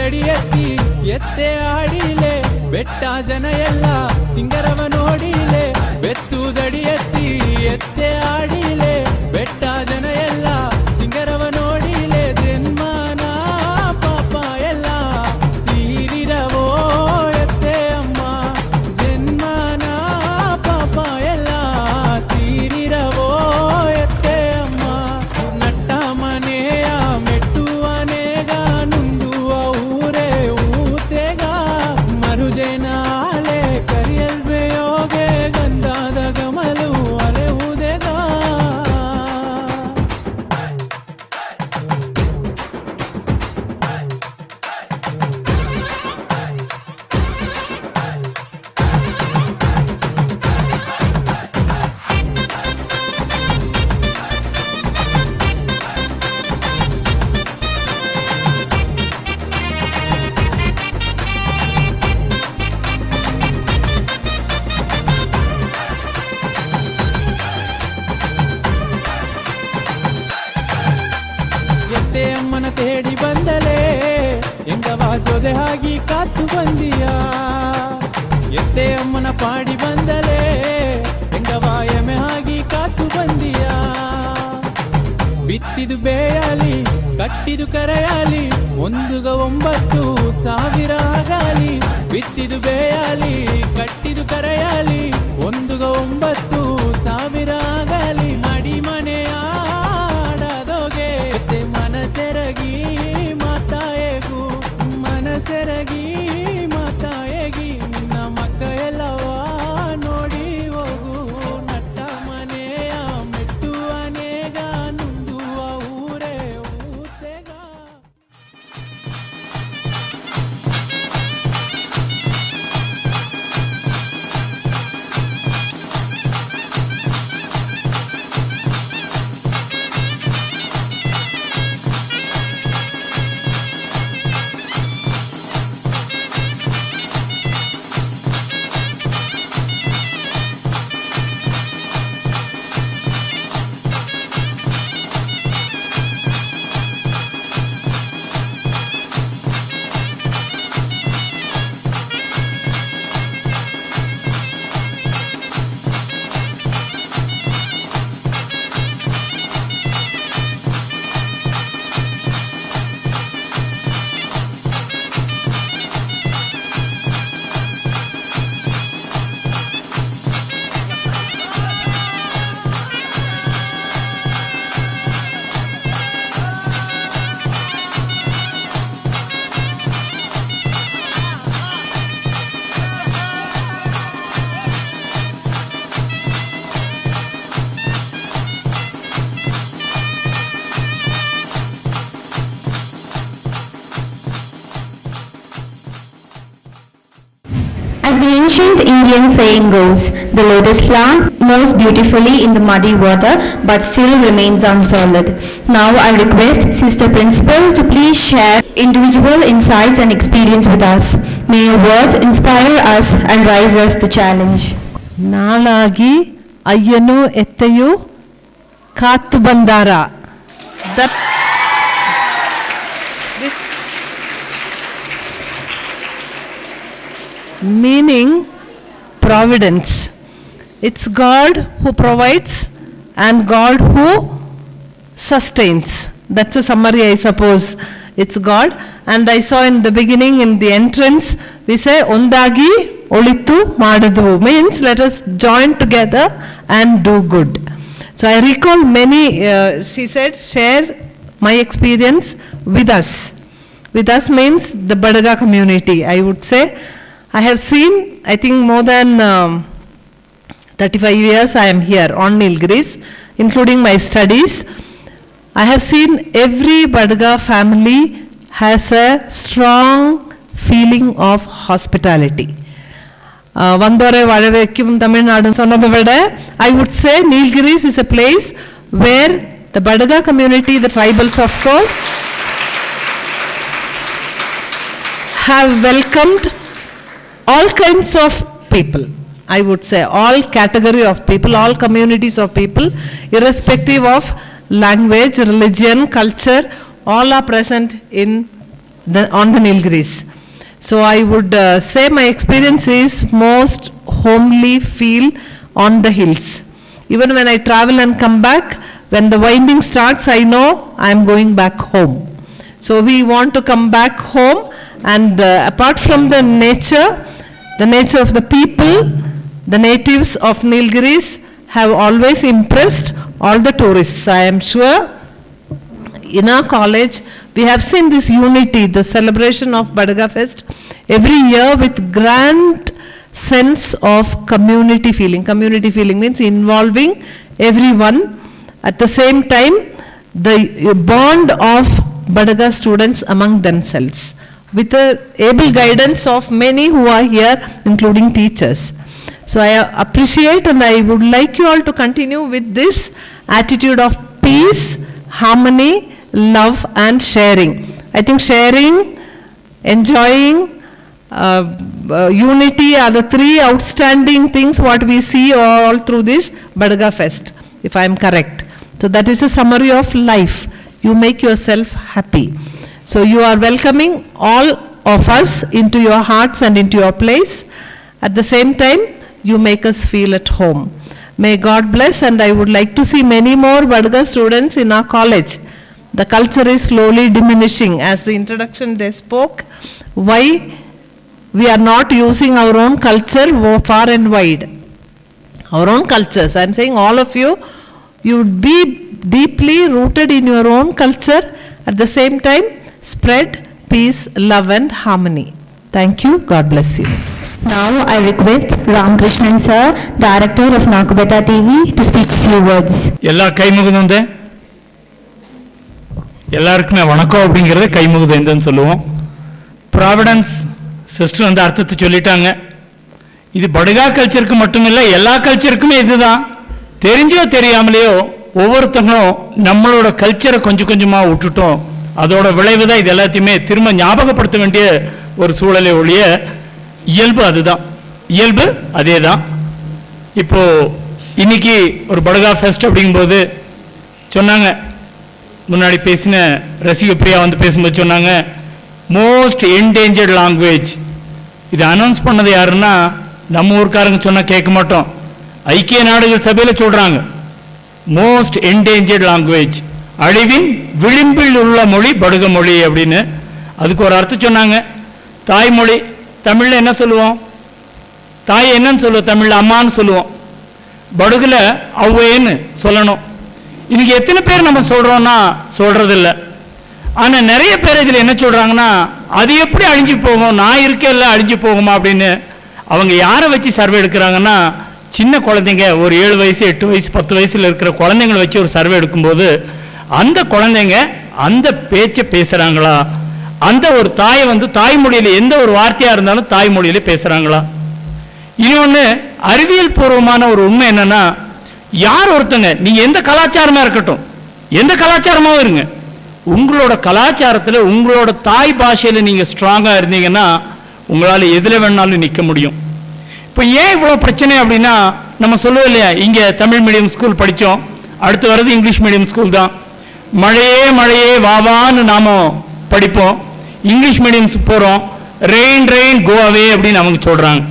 Speaker 6: ಬೆತ್ತುದಡಿ ಎತ್ತಿ ಎತ್ತೆ ಆಡಿಲೆ ಬೆಟ್ಟ ಜನ ಎಲ್ಲ ಸಿಂಗರವ ನೋಡಿಲೆ ಬೆತ್ತುದಡಿ ಎತ್ತಿ ಎತ್ತೆ ಆಡಿಲೆ ಬೆಟ್ಟ ಜನ ಎಲ್ಲ ಸಿಂಗರವ ನೋಡಿಲೆ ಜನ್ಮನ ಪಾಪ ಎಲ್ಲ ತೀರಿರವೋ ಎತ್ತೆ ಅಮ್ಮ ಜನ್ಮನ ಪಾಪ ಎಲ್ಲ ತೀರಿರವೋ ಎತ್ತೆ ಅಮ್ಮ ನಟ್ಟ ಮನೆಯ ಮೆಟ್ಟುವನೆಗ ನುಂದುವ ಊರೇ ಊತೆಗ ಮರುಜನಾಲೆ ಕರಿಯಲ್ಬೆಯೋಗೆ ಗಂಧಾದ ಗಮಲು ಅಲೆವುದೆಗ ಎತ್ತೆ ಅಮ್ಮನ ತೇಡಿ ಬಂದಲೇ ಎಂಗವ ಜೊದೆ ಹಾಗಿ ಕಾತು ಬಂದಿಯ ಎತ್ತೆ ಅಮ್ಮನ ಪಾಡಿ ಬಂದಲೇ ಎಂಗವ ಎಮೆ ಹಾಗಿ ಕಾತು ಬಂದಿಯ ಬಿತ್ತಿದು ಬೇಯಲಿ ಕಟ್ಟಿದು ಕರೆಯಲಿ 1,9,000 ಆಗಲಿ ಬಿತ್ತಿದು ಬೇಯಲಿ ಕಟ್ಟಿದು ಕರೆಯಲಿ 1,9,000 ಆಗಲಿ ಮಡಿ ಮನೆಯ ಆಡದೋಗೆ ಮನಸೆರಗಿ ಮಾತಾಯೇಗು ಮನಸೆರಗಿ ಮಾತಾಯೇಗಿ ನಿನ್ನ ಮಕ್ಕ ಎಲ್ಲವ ನೋಡಿ ಹೋಗು ನಟ್ಟ ಮನೆಯ ಮೆಟ್ಟುವನೆಗ ನುಂದುವ ಊರೇ ಊತೆಗ
Speaker 4: As the ancient Indian saying goes, the lotus flower moves beautifully in the muddy water but still remains unsolid. Now I request Sister Principal to please share individual insights and experience with us. May your words inspire us and rise us the challenge.
Speaker 2: ನಾಳಾಗಿ ಅಯ್ಯನು ಎತ್ತೆಯು ಕಾತು ಬಂದಾರ. That meaning providence. It's God who provides and God who sustains. That's a summary, I suppose. It's God. And I saw in the beginning, in the entrance, we say ondagi olitu madadu, means let us join together and do good. So I recall many, she said, share my experience with us. With us means the Badaga community, I would say. I have seen, I think more than 35 years I am here on Nilgiris, including my studies. I have seen every Badaga family has a strong feeling of hospitality. Vandore Valavekkum Tamil Nadu sonnadu vida, I would say Nilgiris is a place where the Badaga community, the tribals of course, have welcomed all kinds of people. I would say all category of people, all communities of people, irrespective of language, religion, culture, all are present in
Speaker 7: on the Nilgiris. So I would say my experience is most homely feel on the hills. Even when I travel and come back, when the winding starts, I know I am going back home. So we want to come back home, and apart from the nature of the people, the natives of Nilgiris have always impressed all the tourists. I am sure in our college we have seen this unity, the celebration of Badaga Fest every year with grand sense of community feeling. Community feeling means involving everyone. At the same time, the bond of Badaga students among themselves, with the able guidance of many who are here, including teachers. So I appreciate, and I would like you all to continue with this attitude of peace, harmony, love and sharing. I think sharing, enjoying, unity are the three outstanding things what we see all through this Badaga Fest, if I am correct. So that is a summary of life. You make yourself happy. So you are welcoming all of us into your hearts and into your place. At the same time, you make us feel at home. May God bless, and I would like to see many more Badaga students in our college. The culture is slowly diminishing. As the introduction they spoke, why we are not using our own culture far and wide. Our own cultures. I am saying all of you, you would be deeply rooted in your own culture. At the same time, spread peace, love and harmony. Thank you. God bless you.
Speaker 4: Now I request Ramakrishnan sir, director of Nakubeta TV, to speak a few words.
Speaker 8: எல்லா கைமுகுதே எல்லாருக்குமே வணக்கம் அப்படிங்கிறத கைமுகுதேன்னு சொல்லுவோம். Providence sister வந்து அர்த்தத்தை சொல்லிட்டாங்க. இது படுகா கல்ச்சருக்கு மட்டும் இல்லை, எல்லா கல்ச்சருக்குமே இதுதான். தெரிஞ்சோ தெரியாமலையோ ஒவ்வொருத்தங்களும் நம்மளோட கல்ச்சரை கொஞ்சம் கொஞ்சமாக விட்டுட்டோம். அதோட விளைவு தான் இது எல்லாத்தையுமே திரும்ப ஞாபகப்படுத்த வேண்டிய ஒரு சூழலை ஒழிய இயல்பு அதுதான், இயல்பு அதே தான். இப்போ இன்னைக்கு ஒரு படுகா ஃபெஸ்ட் அப்படிங்கும்போது சொன்னாங்க, முன்னாடி பேசின ரசிக பிரியா வந்து பேசும்போது சொன்னாங்க, மோஸ்ட் என்டேஞ்சர்ட் லாங்குவேஜ். இது அனௌன்ஸ் பண்ணது யாருன்னா நம்ம ஊருக்காரங்க சொன்னால் கேட்க மாட்டோம், ஐக்கிய நாடுகள் சபையில் சொல்கிறாங்க மோஸ்ட் என்டேஞ்சர்ட் லாங்குவேஜ், அழிவின் விளிம்பில் உள்ள மொழி படுக மொழி அப்படின்னு. அதுக்கு ஒரு அர்த்தம் சொன்னாங்க. தாய்மொழி தமிழில் என்ன சொல்லுவோம்? தாய் என்னன்னு சொல்லுவோம்? தமிழில் அம்மான்னு சொல்லுவோம். படுகுல அவ்வேன்னு சொல்லணும். இன்னைக்கு எத்தனை பேர் நம்ம சொல்கிறோன்னா சொல்கிறதில்ல. ஆனால் நிறைய பேர் இதில் என்ன சொல்கிறாங்கன்னா, அது எப்படி அழிஞ்சு போகும், நான் இருக்கேல்ல அழிஞ்சு போகுமா அப்படின்னு. அவங்க யாரை வச்சு சர்வே எடுக்கிறாங்கன்னா, சின்ன குழந்தைங்க ஒரு 7 வயசு 8 வயசு 10 வயசில் இருக்கிற குழந்தைங்களை வச்சு ஒரு சர்வே எடுக்கும்போது அந்த குழந்தைங்க அந்த பேச்சை பேசுகிறாங்களா, அந்த ஒரு தாயை வந்து தாய்மொழியில் எந்த ஒரு வார்த்தையாக இருந்தாலும் தாய்மொழியில் பேசுகிறாங்களா. இன்னொன்று அறிவியல் பூர்வமான ஒரு உண்மை என்னன்னா, யார் ஒருத்தங்க நீங்கள் எந்த கலாச்சாரமாக இருக்கட்டும், எந்த கலாச்சாரமாகவும் இருங்க, உங்களோட கலாச்சாரத்தில் உங்களோட தாய் பாஷையில் நீங்கள் ஸ்ட்ராங்காக இருந்தீங்கன்னா உங்களால் எதில் வேணாலும் நிற்க முடியும். இப்போ ஏன் இவ்வளோ பிரச்சனை அப்படின்னா, நம்ம சொல்லுவோம் இல்லையா, இங்கே தமிழ் மீடியம் ஸ்கூல் படித்தோம், அடுத்து வர்றது இங்கிலீஷ் மீடியம் ஸ்கூல் தான். மழையே மழையே வாவான்னு நாம் படிப்போம். இங்கிலீஷ் மீடியம்ஸ் போகிறோம், ரெயின் ரெயின் கோ அவே அப்படின்னு அவங்க சொல்கிறாங்க.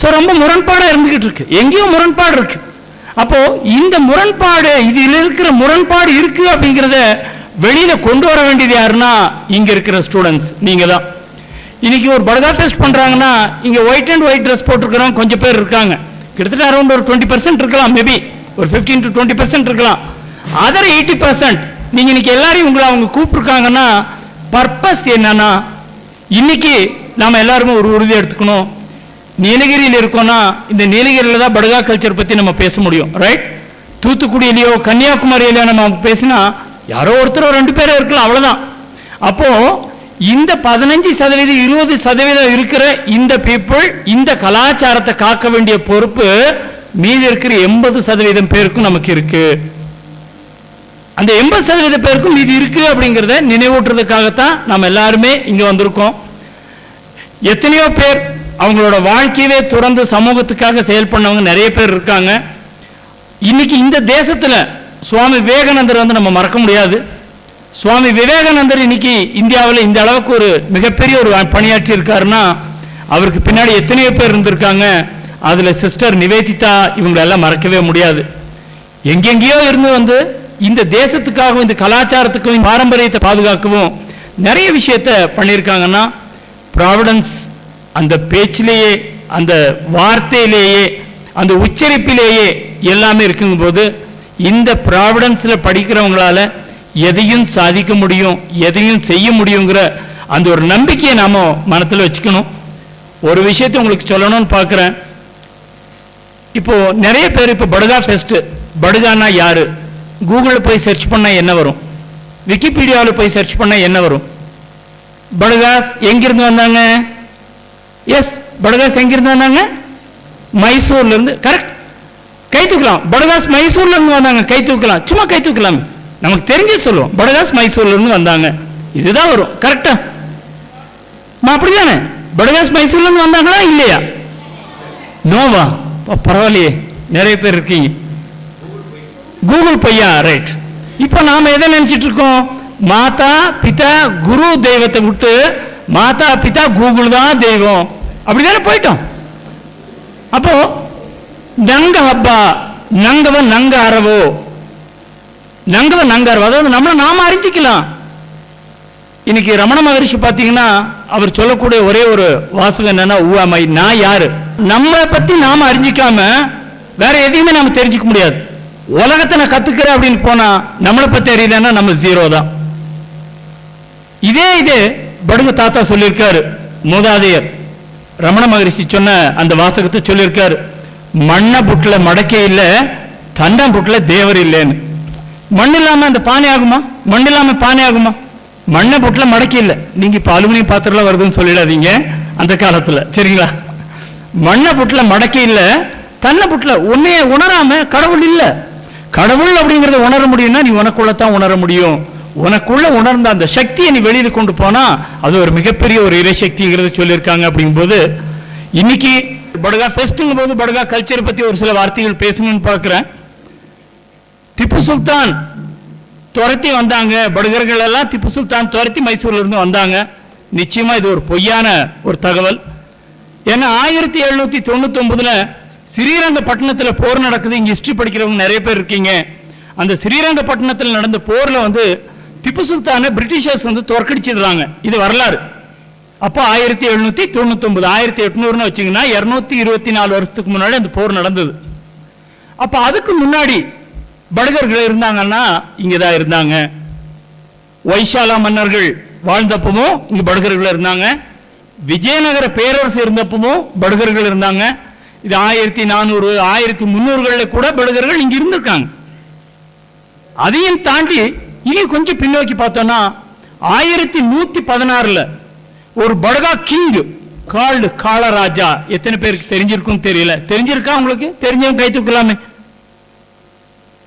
Speaker 8: ஸோ ரொம்ப முரண்பாடாக இருந்துக்கிட்டு இருக்கு, எங்கேயோ முரண்பாடு இருக்கு. அப்போது இந்த முரண்பாடு, இதில் இருக்கிற முரண்பாடு இருக்குது அப்படிங்கிறத வெளியில் கொண்டு வர வேண்டியது யாருன்னா இங்கே இருக்கிற ஸ்டூடெண்ட்ஸ், நீங்கள் தான். இன்னைக்கு ஒரு படுகா ஃபெஸ்ட் பண்ணுறாங்கன்னா இங்கே ஒயிட் அண்ட் ஒயிட் ட்ரெஸ் போட்டிருக்கிறவங்க கொஞ்சம் பேர் இருக்காங்க, கிட்டத்தட்ட அரௌண்ட் ஒரு 20% இருக்கலாம், மேபி ஒரு 15 to 20% இருக்கலாம். அதர் 80% நீங்கள் இன்னைக்கு எல்லாரையும் உங்களை அவங்க கூப்பிட்ருக்காங்கன்னா பர்பஸ் என்னன்னா, இன்னைக்கு நாம் எல்லாருமே ஒரு உறுதி எடுத்துக்கணும். நீலகிரியில் இருக்கோன்னா இந்த நீலகிரியில் தான் படுகா கல்ச்சர் பற்றி நம்ம பேச முடியும், ரைட்? தூத்துக்குடியிலையோ கன்னியாகுமரியிலையோ நம்ம பேசினா யாரோ ஒருத்தரோ 2 பேரோ இருக்கலாம், அவ்வளோதான். அப்போது இந்த 15% 20% இருக்கிற இந்த பீப்புள் இந்த கலாச்சாரத்தை காக்க வேண்டிய பொறுப்பு மீதி இருக்கிற 80% பேருக்கும் நமக்கு இருக்கு. அந்த 80% பேருக்கும் மீதி இருக்கு அப்படிங்கிறத நினைவூட்டுறதுக்காகத்தான் நம்ம எல்லாருமே இங்கே வந்திருக்கோம். எத்தனையோ பேர் அவங்களோட வாழ்க்கையவே துறந்து சமூகத்துக்காக செயல் பண்ணவங்க நிறைய பேர் இருக்காங்க. இன்னைக்கு இந்த தேசத்தில் சுவாமி விவேகானந்தர் வந்து நம்ம மறக்க முடியாது. சுவாமி விவேகானந்தர் இன்னைக்கு இந்தியாவில் இந்த அளவுக்கு ஒரு மிகப்பெரிய ஒரு பணியாற்றி இருக்காருன்னா அவருக்கு பின்னாடி எத்தனையோ பேர் இருந்திருக்காங்க. அதில் சிஸ்டர் நிவேதிதா இவங்களெல்லாம் மறக்கவே முடியாது. எங்கெங்கேயோ இருந்து வந்து இந்த தேசத்துக்காகவும் இந்த கலாச்சாரத்துக்கும் பாரம்பரியத்தை பாதுகாக்கவும் நிறைய விஷயத்தை பண்ணியிருக்காங்கன்னா ப்ராவிடன்ஸ் அந்த பேச்சிலேயே அந்த வார்த்தையிலேயே அந்த உச்சரிப்பிலேயே எல்லாமே இருக்குங்கும்போது இந்த ப்ராவிடன்ஸில் படிக்கிறவங்களால எதையும் சாதிக்க முடியும், எதையும் செய்ய முடியுங்கிற அந்த ஒரு நம்பிக்கையை நாம் மனத்தில் வச்சுக்கணும். ஒரு விஷயத்தை உங்களுக்கு சொல்லணும்னு பார்க்குறேன். இப்போ நிறைய பேர் இப்போ படுகா ஃபெஸ்ட், படுகானா யாரு, கூகுளில் போய் சர்ச் பண்ணால் என்ன வரும், விக்கிபீடியாவில் போய் சர்ச் பண்ணால் என்ன வரும்? படுகாஸ் எங்கிருந்து வந்தாங்க? எஸ், படுகாஸ் எங்கிருந்து வந்தாங்க? மைசூர்லேருந்து. கரெக்ட், கை தூக்கலாம். படுகாஸ் மைசூர்லேருந்து வந்தாங்க. கை தூக்கலாம், சும்மா கை தூக்கலாம். நமக்கு தெரிஞ்சு சொல்லுவோம், படுகாஸ் மைசூர்லேருந்து வந்தாங்க. இதுதான் வரும். கரெக்டா? அப்படிதானே? படுகாஸ் மைசூர்லேருந்து வந்தாங்களா இல்லையா? நோவா? பரவாயில்லையே, நிறைய பேர் இருக்கீங்க. கூகுள் பையா, ரைட். இப்போ நாம் எதை நினைச்சிட்டு இருக்கோம்? மாதா பிதா குரு தெய்வத்தை விட்டு மாதா பிதா கூகுள் தான் தெய்வம் அப்படிதானே போயிட்டோம். அப்போ நங்க ஹப்பா நங்கவ நங்க அரவோ, நங்கவ நங்க அரவோ, அதாவது நம்மளை நாம அறிஞ்சிக்கலாம். இன்னைக்கு ரமண மகரிஷி பார்த்தீங்கன்னா அவர் சொல்லக்கூடிய ஒரே ஒரு வாசகம் என்னன்னா, ஊமை, நான் யாரு, நம்மளை பத்தி நாம அறிஞ்சிக்காம வேற எதையுமே நாம தெரிஞ்சுக்க முடியாது. உலகத்தை நான் கத்துக்கிறேன் அப்படின்னு போனா நம்மளை பத்தி அறியலன்னா நம்ம ஜீரோ தான். இதே படுக தாத்தா சொல்லியிருக்காரு, மூதாதையர் ரமண மகரிஷி சொன்ன அந்த வாசகத்தை சொல்லியிருக்காரு, மண்ண புட்டுல மடக்கே இல்லை, தண்ட புட்டுல தேவர் இல்லைன்னு. மண் இல்லாம அந்த பானை ஆகுமா? மண் இல்லாம பானை ஆகுமா? மண்ணை புட்டுல மடக்கி இல்லை. நீங்க இப்ப அலுமினியம் பாத்திரம் வருதுன்னு சொல்லிடாதீங்க அந்த காலத்துல, சரிங்களா? மண்ணை புட்டுல மடக்கி இல்லை, தன்னை புட்டுல உன்னைய உணராம கடவுள் இல்லை. கடவுள் அப்படிங்கிறத உணர முடியும்னா நீ உனக்குள்ளதான் உணர முடியும். உனக்குள்ள உணர்ந்த அந்த சக்தியை நீ வெளியில கொண்டு போனா அது ஒரு மிகப்பெரிய ஒரு இறைசக்திங்கிறத சொல்லியிருக்காங்க. அப்படிங்கும்போது இன்னைக்கு படுகா ஃபெஸ்ட்ங்கும் போது படுகா கல்ச்சர் பத்தி ஒரு சில வார்த்தைகள் பேசணும்னு பார்க்கிறேன். திப்பு சுல்தான் துரத்தி வந்தாங்க, படுகர்கள் எல்லாம் திப்பு சுல்தான் துரத்தி மைசூர்ல இருந்து வந்தாங்க. நிச்சயமா இது ஒரு பொய்யான ஒரு தகவல். ஏன்னா 1799 ஸ்ரீரங்கப்பட்டினத்தில் போர் நடக்குது. இங்க ஹிஸ்டரி படிக்கிறவங்க நிறைய பேர் இருக்கீங்க. அந்த ஸ்ரீரங்கப்பட்டினத்தில் நடந்த போர்ல வந்து திப்பு சுல்தானை பிரிட்டிஷர்ஸ் வந்து தோற்கடிச்சிடுறாங்க. இது வரலாறு. அப்போ 1799 1800 வச்சிங்கன்னா 224 வருஷத்துக்கு முன்னாடி அந்த போர் நடந்தது. அப்போ அதுக்கு முன்னாடி படுகர்கள் இருந்தாங்கன்னா இங்கதான் இருந்தாங்க. வைசாலா மன்னர்கள் வாழ்ந்தப்பவும் இங்க படுகர்கள் இருந்தாங்க. விஜயநகர பேரரசு இருந்தப்பவும் படுகர்கள் இருந்தாங்க. இது 1400 1300 கூட படுகர்கள் இங்க இருந்திருக்காங்க. அதையும் தாண்டி இனி கொஞ்சம் பின்னோக்கி பார்த்தோம்னா 1116 ஒரு படுகா கிங் கால்டு காளராஜா. எத்தனை பேருக்கு தெரிஞ்சிருக்கும் தெரியல. தெரிஞ்சிருக்கா உங்களுக்கு? தெரிஞ்சவங்க கை தூக்கலாமே.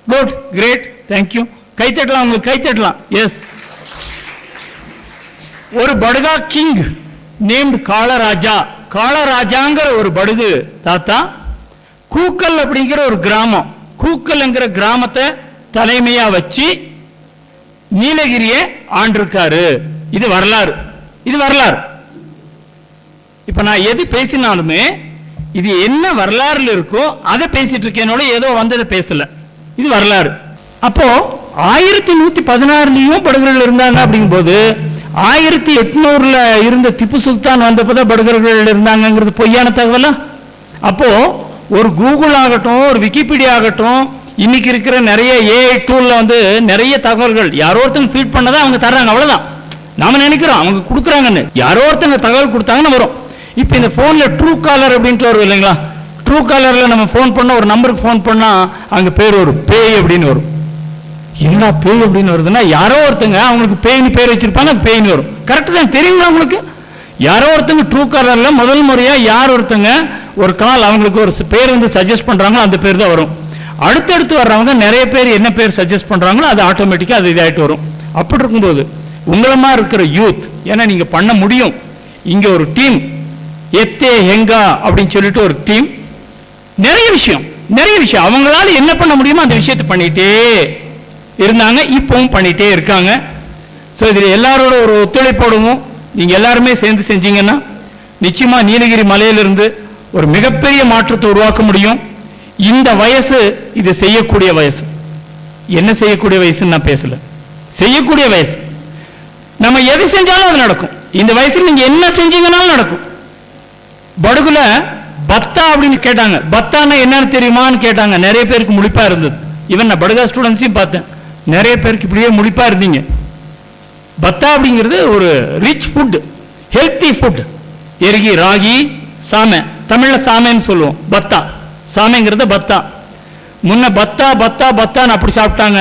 Speaker 8: Good, great, thank you. கை தட்டலாம், உங்களுக்கு கை தட்டலாம். எஸ், ஒரு படுகா கிங் நேம்டு காளராஜா. காளராஜாங்கிற ஒரு படுகு தாத்தா கூக்கல் அப்படிங்கிற ஒரு கிராமம், கூக்கல்ங்கிற கிராமத்தை தலைமையா வச்சு நீலகிரியை ஆண்டிருக்காரு. இது வரலாறு, இது வரலாறு. இப்ப நான் எது பேசினாலுமே இது என்ன வரலாறுல இருக்கோ அதை பேசிட்டு இருக்கேனோட ஏதோ வந்ததை பேசல. இது வரலாறு. அப்போ 1116 படுகர்கள் இருந்தாங்க. அப்படிங்கும்போது 1800 இருந்த திப்பு சுல்தான் வந்தப்பதான் படுகர்கள் இருந்தாங்கிறது பொய்யான தகவலா? அப்போ ஒரு கூகுள் ஆகட்டும், ஒரு விக்கிபீடியா ஆகட்டும், இன்னைக்கு இருக்கிற நிறைய ஏஐ டூல்ல வந்து நிறைய தகவல்கள் யாரோ ஒருத்தங்க ஃபீட் பண்ணதை அவங்க தர்றாங்க. அவ்வளவுதான். நாம நினைக்கிறோம் அவங்க கொடுக்குறாங்கன்னு. யாரோ ஒருத்தங்க தகவல் கொடுத்தாங்கன்னு வரும். இப்போ இந்த போன்ல ட்ரூ காலர் அப்படின்ட்டு வரும் இல்லைங்களா? ட்ரூ காலர்ல நம்ம போன் பண்ண ஒரு நம்பருக்கு போன் பண்ணா அங்க பேர் ஒரு பேய் அப்படின்னு வரும். என்ன பேய் அப்படின்னு வருதுன்னா யாரோ ஒருத்தங்க அவங்களுக்கு பேய்னு பேர் வச்சிருப்பாங்க, அது பேய்னு வரும். கரெக்ட் தான், தெரியுங்களா உங்களுக்கு? யாரோ ஒருத்தங்க ட்ரூ காலர்ல முதல் முறையா யார் ஒருத்தங்க ஒரு கால் அவங்களுக்கு ஒரு பேர் வந்து சஜஸ்ட் பண்றாங்களோ அந்த பேர் தான் வரும். அடுத்தடுத்து வர்றவங்க நிறைய பேர் என்ன பேர் சஜஸ்ட் பண்றாங்களோ அது ஆட்டோமேட்டிக்கா அது இதாயிட்டு வரும். அப்படி இருக்கும்போது உங்களமா இருக்கிற யூத், ஏன்னா நீங்க பண்ண முடியும். இங்க ஒரு டீம் எத்தே ஹெங்கா அப்படின்னு சொல்லிட்டு ஒரு டீம் நிறைய விஷயம் அவங்களால என்ன பண்ண முடியுமோ அந்த விஷயத்தை பண்ணிட்டே இருந்தாங்க. இப்பவும் பண்ணிட்டே இருக்காங்க. ஸோ இதில் எல்லாரோட ஒரு ஒத்துழைப்போடவும் நீங்கள் எல்லாருமே சேர்ந்து செஞ்சீங்கன்னா நிச்சயமாக நீலகிரி மலையிலிருந்து ஒரு மிகப்பெரிய மாற்றத்தை உருவாக்க முடியும். இந்த வயசு இது செய்யக்கூடிய வயசு. என்ன செய்யக்கூடிய வயசுன்னு நான் பேசல, செய்யக்கூடிய வயசு. நம்ம எது செஞ்சாலும் அது நடக்கும். இந்த வயசுல நீங்க என்ன செஞ்சீங்கன்னாலும் நடக்கும். படுகுல பத்தா அப்படின்னு கேட்டாங்க. பத்தான்னா என்னன்னு தெரியுமான்னு கேட்டாங்க. நிறைய பேருக்கு முழிப்பா இருந்தது. ஈவன் நான் படுகா ஸ்டூடெண்ட்ஸையும் பார்த்தேன், நிறைய பேருக்கு இப்படியே முழிப்பா இருந்தீங்க. பத்தா அப்படிங்கிறது ஒரு ரிச் ஃபுட், ஹெல்த்தி ஃபுட். எருகி, ராகி, சாமை, தமிழ்ல சாமைன்னு சொல்லுவோம். பத்தா, சாமைங்கிறது பத்தா. முன்ன பத்தா பத்தா பத்தான்னு அப்படி சாப்பிட்டாங்க.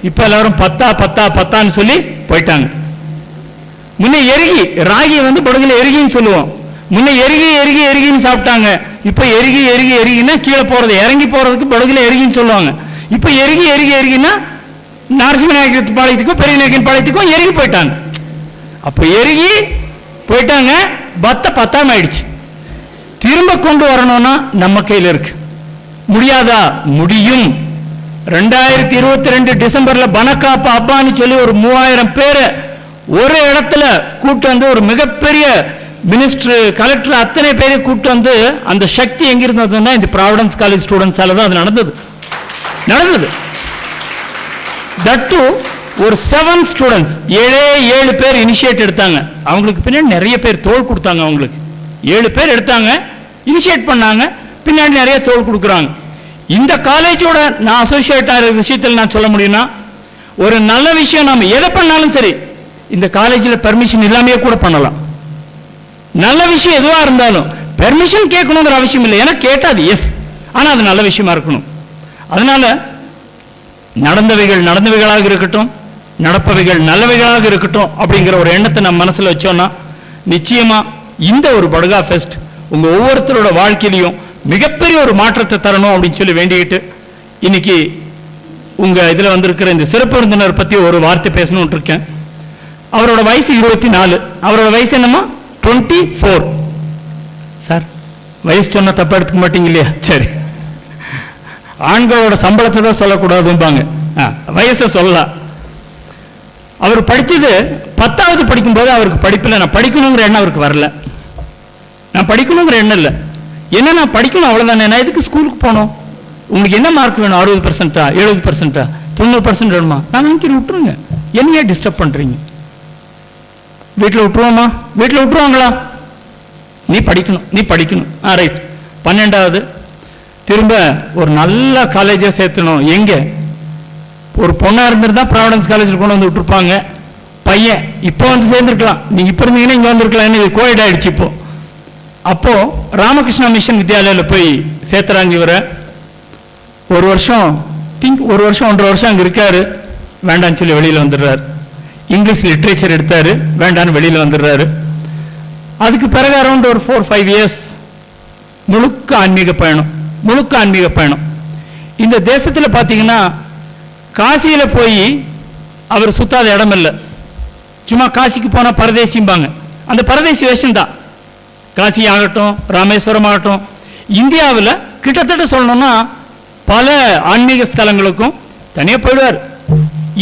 Speaker 8: இப்ப எல்லாரும் பத்தா பத்தா பத்தான்னு சொல்லி போயிட்டாங்க. முன்ன எருகி, ராகி வந்து படுகுல எருகின்னு சொல்லுவோம். முன்ன எருகி எருகி எருகின்னு சாப்பிட்டாங்க. இப்ப எருகி எருகி எருகின்னா கீழே போறது, இறங்கி போறதுக்கு படுகுல எருகின்னு சொல்லுவாங்க. இப்ப எருகி எருகி எருகின்னா நரசிம்மநாயக்கர் பாளையத்துக்கும் பெரிய நாயக்கன் பாளையத்துக்கும் எருகி போயிட்டாங்க. அப்ப எருகி போயிட்டாங்க, பத்த பத்தாம ஆயிடுச்சு. திரும்ப கொண்டு வரணும்னா நம்ம கையில் இருக்கு. முடியாதா? முடியும். 2022 டிசம்பர்ல பனகாப்பா அப்பான்னு சொல்லி ஒரு 3000 பேரை ஒரு இடத்துல கூட்டு வந்து ஒரு மிகப்பெரிய மினிஸ்டர், கலெக்டர் அத்தனை பேரை கூட்டு வந்து அந்த சக்தி எங்க இருந்ததுன்னா இந்த ப்ராவிடன்ஸ் காலேஜ் ஸ்டூடெண்ட்ஸால தான் அது நடந்தது. தட்டு ஒரு 7 ஸ்டூடெண்ட்ஸ், 7 பேர் இனிஷியேட் எடுத்தாங்க. அவங்களுக்கு பின்னாடி நிறைய பேர் தோள் கொடுத்தாங்க. அவங்களுக்கு 7 பேர் எடுத்தாங்க, இனிஷியேட் பண்ணாங்க, பின்னாடி நிறைய தோள் கொடுக்குறாங்க. இந்த காலேஜோட நான் அசோசியேட் ஆகிற விஷயத்தில் நான் சொல்ல முடியும்னா, ஒரு நல்ல விஷயம் நாம எதை பண்ணாலும் சரி இந்த காலேஜில் பெர்மிஷன் இல்லாமையே கூட பண்ணலாம். நல்ல விஷயம் எதுவா இருந்தாலும் பெர்மிஷன் கேட்கணுங்கிற அவசியம் இல்லை. ஏன்னா கேட்டாது எஸ், ஆனால் அது நல்ல விஷயமா இருக்கணும். அதனால நடந்தவைகளாக இருக்கட்டும், நடப்பவைகள் நல்லவைகளாக இருக்கட்டும் அப்படிங்கிற ஒரு எண்ணத்தை நம்ம மனசில் வச்சோம்னா நிச்சயமா இந்த ஒரு படுகா ஃபெஸ்ட் உங்க ஒவ்வொருத்தரோட வாழ்க்கையிலையும் மிகப்பெரிய ஒரு மாற்றத்தை தரணும் அப்படின்னு சொல்லி வேண்டிக்கிட்டு, இன்னைக்கு உங்க இதுல வந்திருக்கிற இந்த சிறப்பு விருந்தினர் பத்தி ஒரு வார்த்தை பேசணும்னு இருக்கேன். அவரோட வயசு 24. அவரோட வயசு என்னமா 24. சார் வயசு சொன்னா தப்பா எடுத்துக்க மாட்டீங்க இல்லையா? சரி, ஆண்களோட சம்பளத்தை தான் சொல்லக்கூடாதும்பாங்க, வயசை சொல்லலாம். அவர் படிச்சது 10வது படிக்கும்போது அவருக்கு படிப்பில் நான் படிக்கணுங்கிற எண்ணம் அவருக்கு வரல. நான் படிக்கணுங்கிற எண்ணம் இல்லை, என்ன நான் படிக்கணும் அவ்வளோதானே. நான் எதுக்கு ஸ்கூலுக்கு போகணும்? உங்களுக்கு என்ன மார்க் வேணும்? 60%, 70%, 90% வேணுமா? நான் நினைக்கிறேன் விட்டுருங்க, என்னையே டிஸ்டர்ப் பண்ணுறீங்க. வீட்டில் விட்டுருவோமா? வீட்டில் விட்டுருவாங்களா? நீ படிக்கணும். ரைட். 12வது திரும்ப ஒரு நல்ல காலேஜாக சேர்த்தணும். எங்கே? ஒரு பொண்ணாக இருந்திருந்தா ப்ராவிடன்ஸ் காலேஜில் கொண்டு வந்து விட்டுருப்பாங்க. பையன் இப்போ வந்து சேர்ந்துருக்கலாம். நீங்கள் இப்போ இருந்தீங்கன்னா இங்கே வந்திருக்கலாம். என்ன இது கோவிட் ஆகிடுச்சு இப்போ. அப்போது ராமகிருஷ்ணா மிஷன் வித்யாலயில் போய் சேர்த்துறாங்க. இவரை ஒரு வருஷம் 1.5 வருஷம் அங்கே இருக்காரு. வேண்டான்னு சொல்லி வெளியில் வந்துடுறாரு. இங்கிலீஷ் லிட்ரேச்சர் எடுத்தார், வேண்டான்னு வெளியில் வந்துடுறாரு. அதுக்கு பிறகு அரௌண்ட் ஒரு 4-5 இயர்ஸ் முழுக்க ஆன்மீக பயணம். இந்த தேசத்தில் பார்த்தீங்கன்னா காசியில் போய் அவர் சுத்தாத இடம் இல்லை. சும்மா காசிக்கு போனால் பரதேசிம்பாங்க. அந்த பரதேசி வேஷம் தான். காசி ஆகட்டும், ராமேஸ்வரம் ஆகட்டும், இந்தியாவில் கிட்டத்தட்ட சொல்லணும்னா பல ஆன்மீக ஸ்தலங்களுக்கும் தனியாக போயிடுவார்.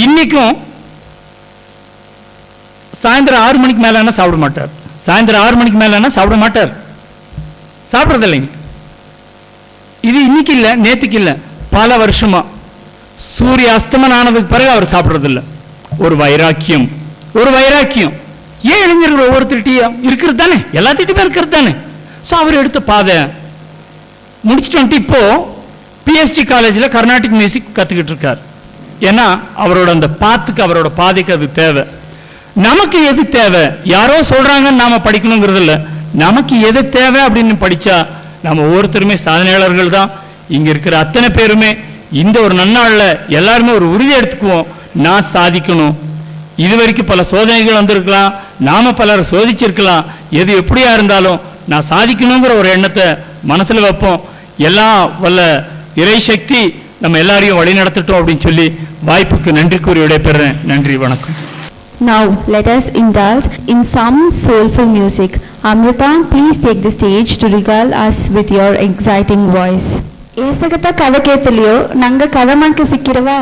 Speaker 8: இன்னைக்கும் சாயந்தரம் 6 மணிக்கு மேலே சாப்பிட மாட்டார். சாப்பிட்றது இல்லைங்க. இது இன்னைக்கு இல்லை, நேற்றுக்கு இல்லை, பல வருஷமா. சூரிய அஸ்தமனம் ஆனதுக்கு பிறகு அவர் சாப்பிட்றதில்லை. ஒரு வைராக்கியம். ஏன் இளைஞர்கள் ஒவ்வொருத்தருட்டையும் இருக்கிறது தானே, எல்லாத்திட்டுமே இருக்கிறது தானே. ஸோ அவர் எடுத்த பாதை முடிச்சுட்டு வந்துட்டு இப்போ பிஎஸ்டி காலேஜில் கர்நாடிக் மியூசிக் கற்றுக்கிட்டு இருக்கார். ஏன்னா அவரோட அந்த அவரோட பாதைக்கு அது தேவை. நமக்கு எது தேவை? யாரோ சொல்றாங்கன்னு நாம படிக்கணுங்கிறது இல்லை. நமக்கு எது தேவை அப்படின்னு படிச்சா நம்ம ஒவ்வொருத்தருமே சாதனையாளர்கள் தான். இங்க இருக்கிற அத்தனை பேருமே இந்த ஒரு நன்னாளில் எல்லாருமே ஒரு உறுதி எடுத்துக்குவோம், நான் சாதிக்கணும். இது வரைக்கும் பல சோதனைகள் வந்திருக்கலாம், நாம பலரை சோதிச்சிருக்கலாம். எது எப்படியா இருந்தாலும் நான் சாதிக்கணுங்கிற ஒரு எண்ணத்தை மனசுல வைப்போம். எல்லாம் வல்ல இறை சக்தி நம்ம எல்லாரையும் வழி நடத்தட்டும் அப்படின்னு சொல்லி வாய்ப்புக்கு நன்றி கூறி விடைபெறேன். நன்றி, வணக்கம்.
Speaker 4: Now let us indulge in some soulful music. Amrita, please take the stage to regale us with your exciting voice.
Speaker 9: ಏಸಗತ ಕವೆ ಕೇತಲಿಯೋ ನಂಗ ಕವೆ ಮಾಡ್ಕೆ ಸಿಕ್ಕಿರವಾ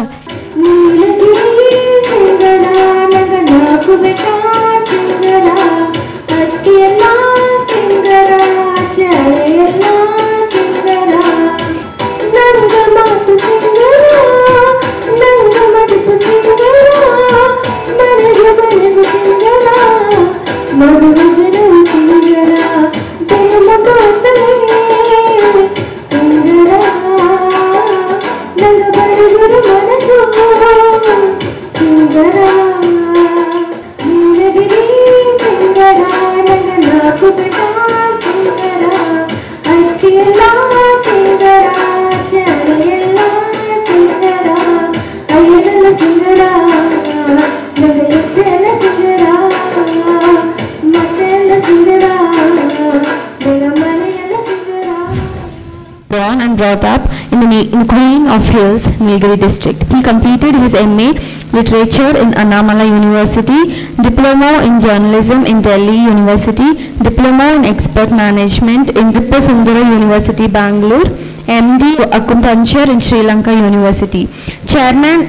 Speaker 4: Born and brought up in Queen of Hills, Nilgiri district. He completed his MA Literature in Annamala University, Diploma in Journalism in Delhi University, Diploma in Expert Management in Vipasundara University, Bangalore, MD Acupuncture in Sri Lanka University, Chairman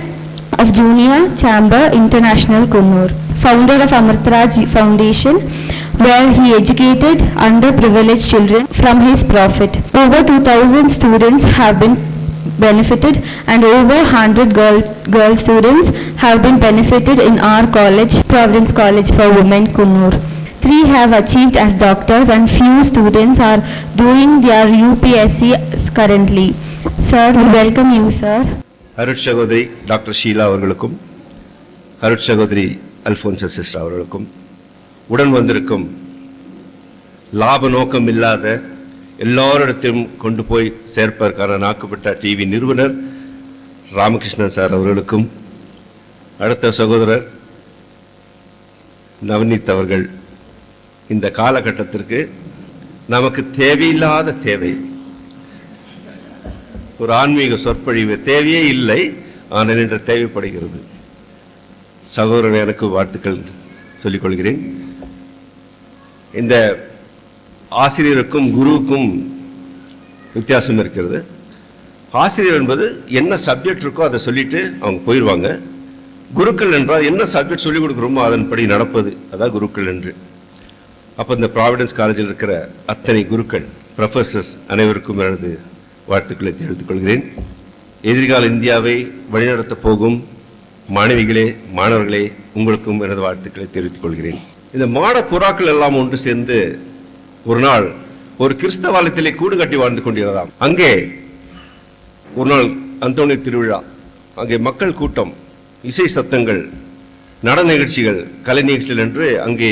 Speaker 4: of Junior Chamber International, Kunnur, founder of Amritraj Foundation, where he educated underprivileged children from his profit. Over 2,000 students have been benefited and over 100 girl students have been benefited in our college, Providence College for Women, Kunnur. 3 have achieved as doctors and few students are doing their UPSC currently. Sir, we welcome you, sir.
Speaker 9: அருட் சகோதரி doctor Sheila அவர்களுக்கும் அருட் சகோதரி Alphonso sister அவர்களுக்கும் உடன் வந்திருக்கும் லாப நோக்கம் இல்லாத எல்லோரிடத்தையும் கொண்டு போய் சேர்ப்பதற்கான நாக்குப்பட்ட டிவி நிறுவனர் ராமகிருஷ்ணன் சார் அவர்களுக்கும் அடுத்த சகோதரர் நவநீத் அவர்கள் இந்த காலகட்டத்திற்கு நமக்கு தேவையில்லாத தேவை ஒரு ஆன்மீக சொற்பொழிவு தேவையே இல்லை ஆனால் இன்று தேவைப்படுகிறது. சகோதரன் எனக்கு வாழ்த்துக்கள் சொல்லிக் கொள்கிறேன். இந்த ஆசிரியருக்கும் குருவுக்கும் வித்தியாசம் இருக்கிறது. ஆசிரியர் என்பது என்ன சப்ஜெக்ட் இருக்கோ அதை சொல்லிட்டு அவங்க போயிடுவாங்க. குருக்கள் என்றால் என்ன சப்ஜெக்ட் சொல்லிக் கொடுக்குறோமோ அதன்படி நடப்பது, அதான் குருக்கள் என்று. அப்போ இந்த ப்ராவிடன்ஸ் காலேஜில் இருக்கிற அத்தனை குருக்கள் ப்ரொஃபஸர்ஸ் அனைவருக்கும் எனது வாழ்த்துக்களை தெரிவித்துக் கொள்கிறேன். எதிர்கால இந்தியாவை வழிநடத்த போகும் மாணவிகளே மாணவர்களே உங்களுக்கும் எனது வாழ்த்துக்களை தெரிவித்துக் கொள்கிறேன். இந்த மாட புறாக்கள் எல்லாம் ஒன்று சேர்ந்து ஒரு நாள் ஒரு கிறிஸ்தவாலயத்திலே கூடு கட்டி வாழ்ந்து கொண்டிருந்ததாம். அங்கே ஒரு நாள் அந்தோணி திருவிழா, அங்கே மக்கள் கூட்டம், இசை சத்தங்கள், நடன நிகழ்ச்சிகள், கலை நிகழ்ச்சிகள் என்று அங்கே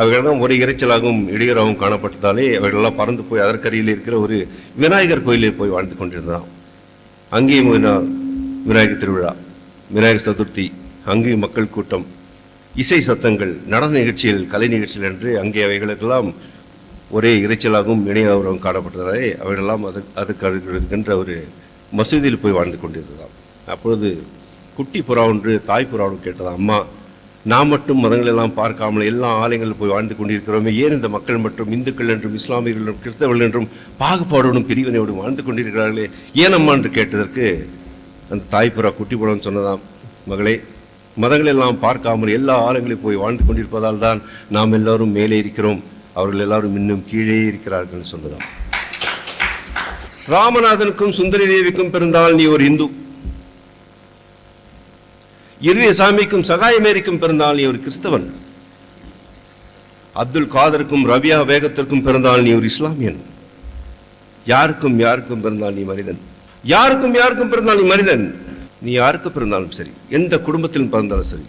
Speaker 9: அவைகளெல்லாம் ஒரு இறைச்சலாகவும் இடையூறாகவும் காணப்பட்டதாலே அவைகளெல்லாம் பறந்து போய் அதற்கரையில் இருக்கிற ஒரு விநாயகர் கோயிலில் போய் வாழ்ந்து கொண்டிருந்தான். அங்கேயும் விநாயகர் திருவிழா, விநாயகர் சதுர்த்தி, அங்கேயும் மக்கள் கூட்டம், இசை சத்தங்கள், நடன நிகழ்ச்சிகள், கலை நிகழ்ச்சிகள் என்று அங்கே அவைகளுக்கெல்லாம் ஒரே இறைச்சலாகவும் இணையாகவும் காணப்பட்டதாலே அவைகளெல்லாம் அதுக்கு இருக்கின்ற ஒரு மசூதியில் போய் வாழ்ந்து கொண்டிருந்ததாம். அப்பொழுது குட்டி புறா ஒன்று தாய் புறா ஒன்று கேட்டதாம், அம்மா நாம் மட்டும் மதங்களெல்லாம் பார்க்காமல் எல்லா ஆலயங்களில் போய் வாழ்ந்து கொண்டிருக்கிறோமே, ஏன் இந்த மக்கள் மற்றும் இந்துக்கள் என்றும் இஸ்லாமியர்கள் என்றும் கிறிஸ்தவர்கள் என்றும் பாகுபாடோடும் பிரிவினையோடும் வாழ்ந்து கொண்டிருக்கிறார்களே ஏன் அம்மா என்று கேட்டதற்கு அந்த தாய்ப்புறா குட்டி புறான்னு சொன்னதாம், மகளே மதங்களெல்லாம் பார்க்காமல் எல்லா ஆலயங்களையும் போய் வாழ்ந்து கொண்டிருப்பதால் தான் நாம் எல்லாரும் மேலே இருக்கிறோம், அவர்கள் எல்லாரும் இன்னும் கீழே இருக்கிறார்கள் சொன்னதாம். ராமநாதனுக்கும் சுந்தரி தேவிக்கும் பிறந்தால் நீ ஒரு இந்து, இறுதி சாமிக்கும் சகாயமேரிக்கும் பிறந்தால் நீ ஒரு கிறிஸ்தவன், அப்துல் காதருக்கும் ரபியா வேகத்திற்கும் பிறந்தால் நீ ஒரு இஸ்லாமியன், யாருக்கும் யாருக்கும் பிறந்தால் நீ மனிதன், யாருக்கும் யாருக்கும் பிறந்தால் நீ மனிதன். நீ யாருக்கு பிறந்தாலும் சரி, எந்த குடும்பத்திலும் பிறந்தாலும் சரி,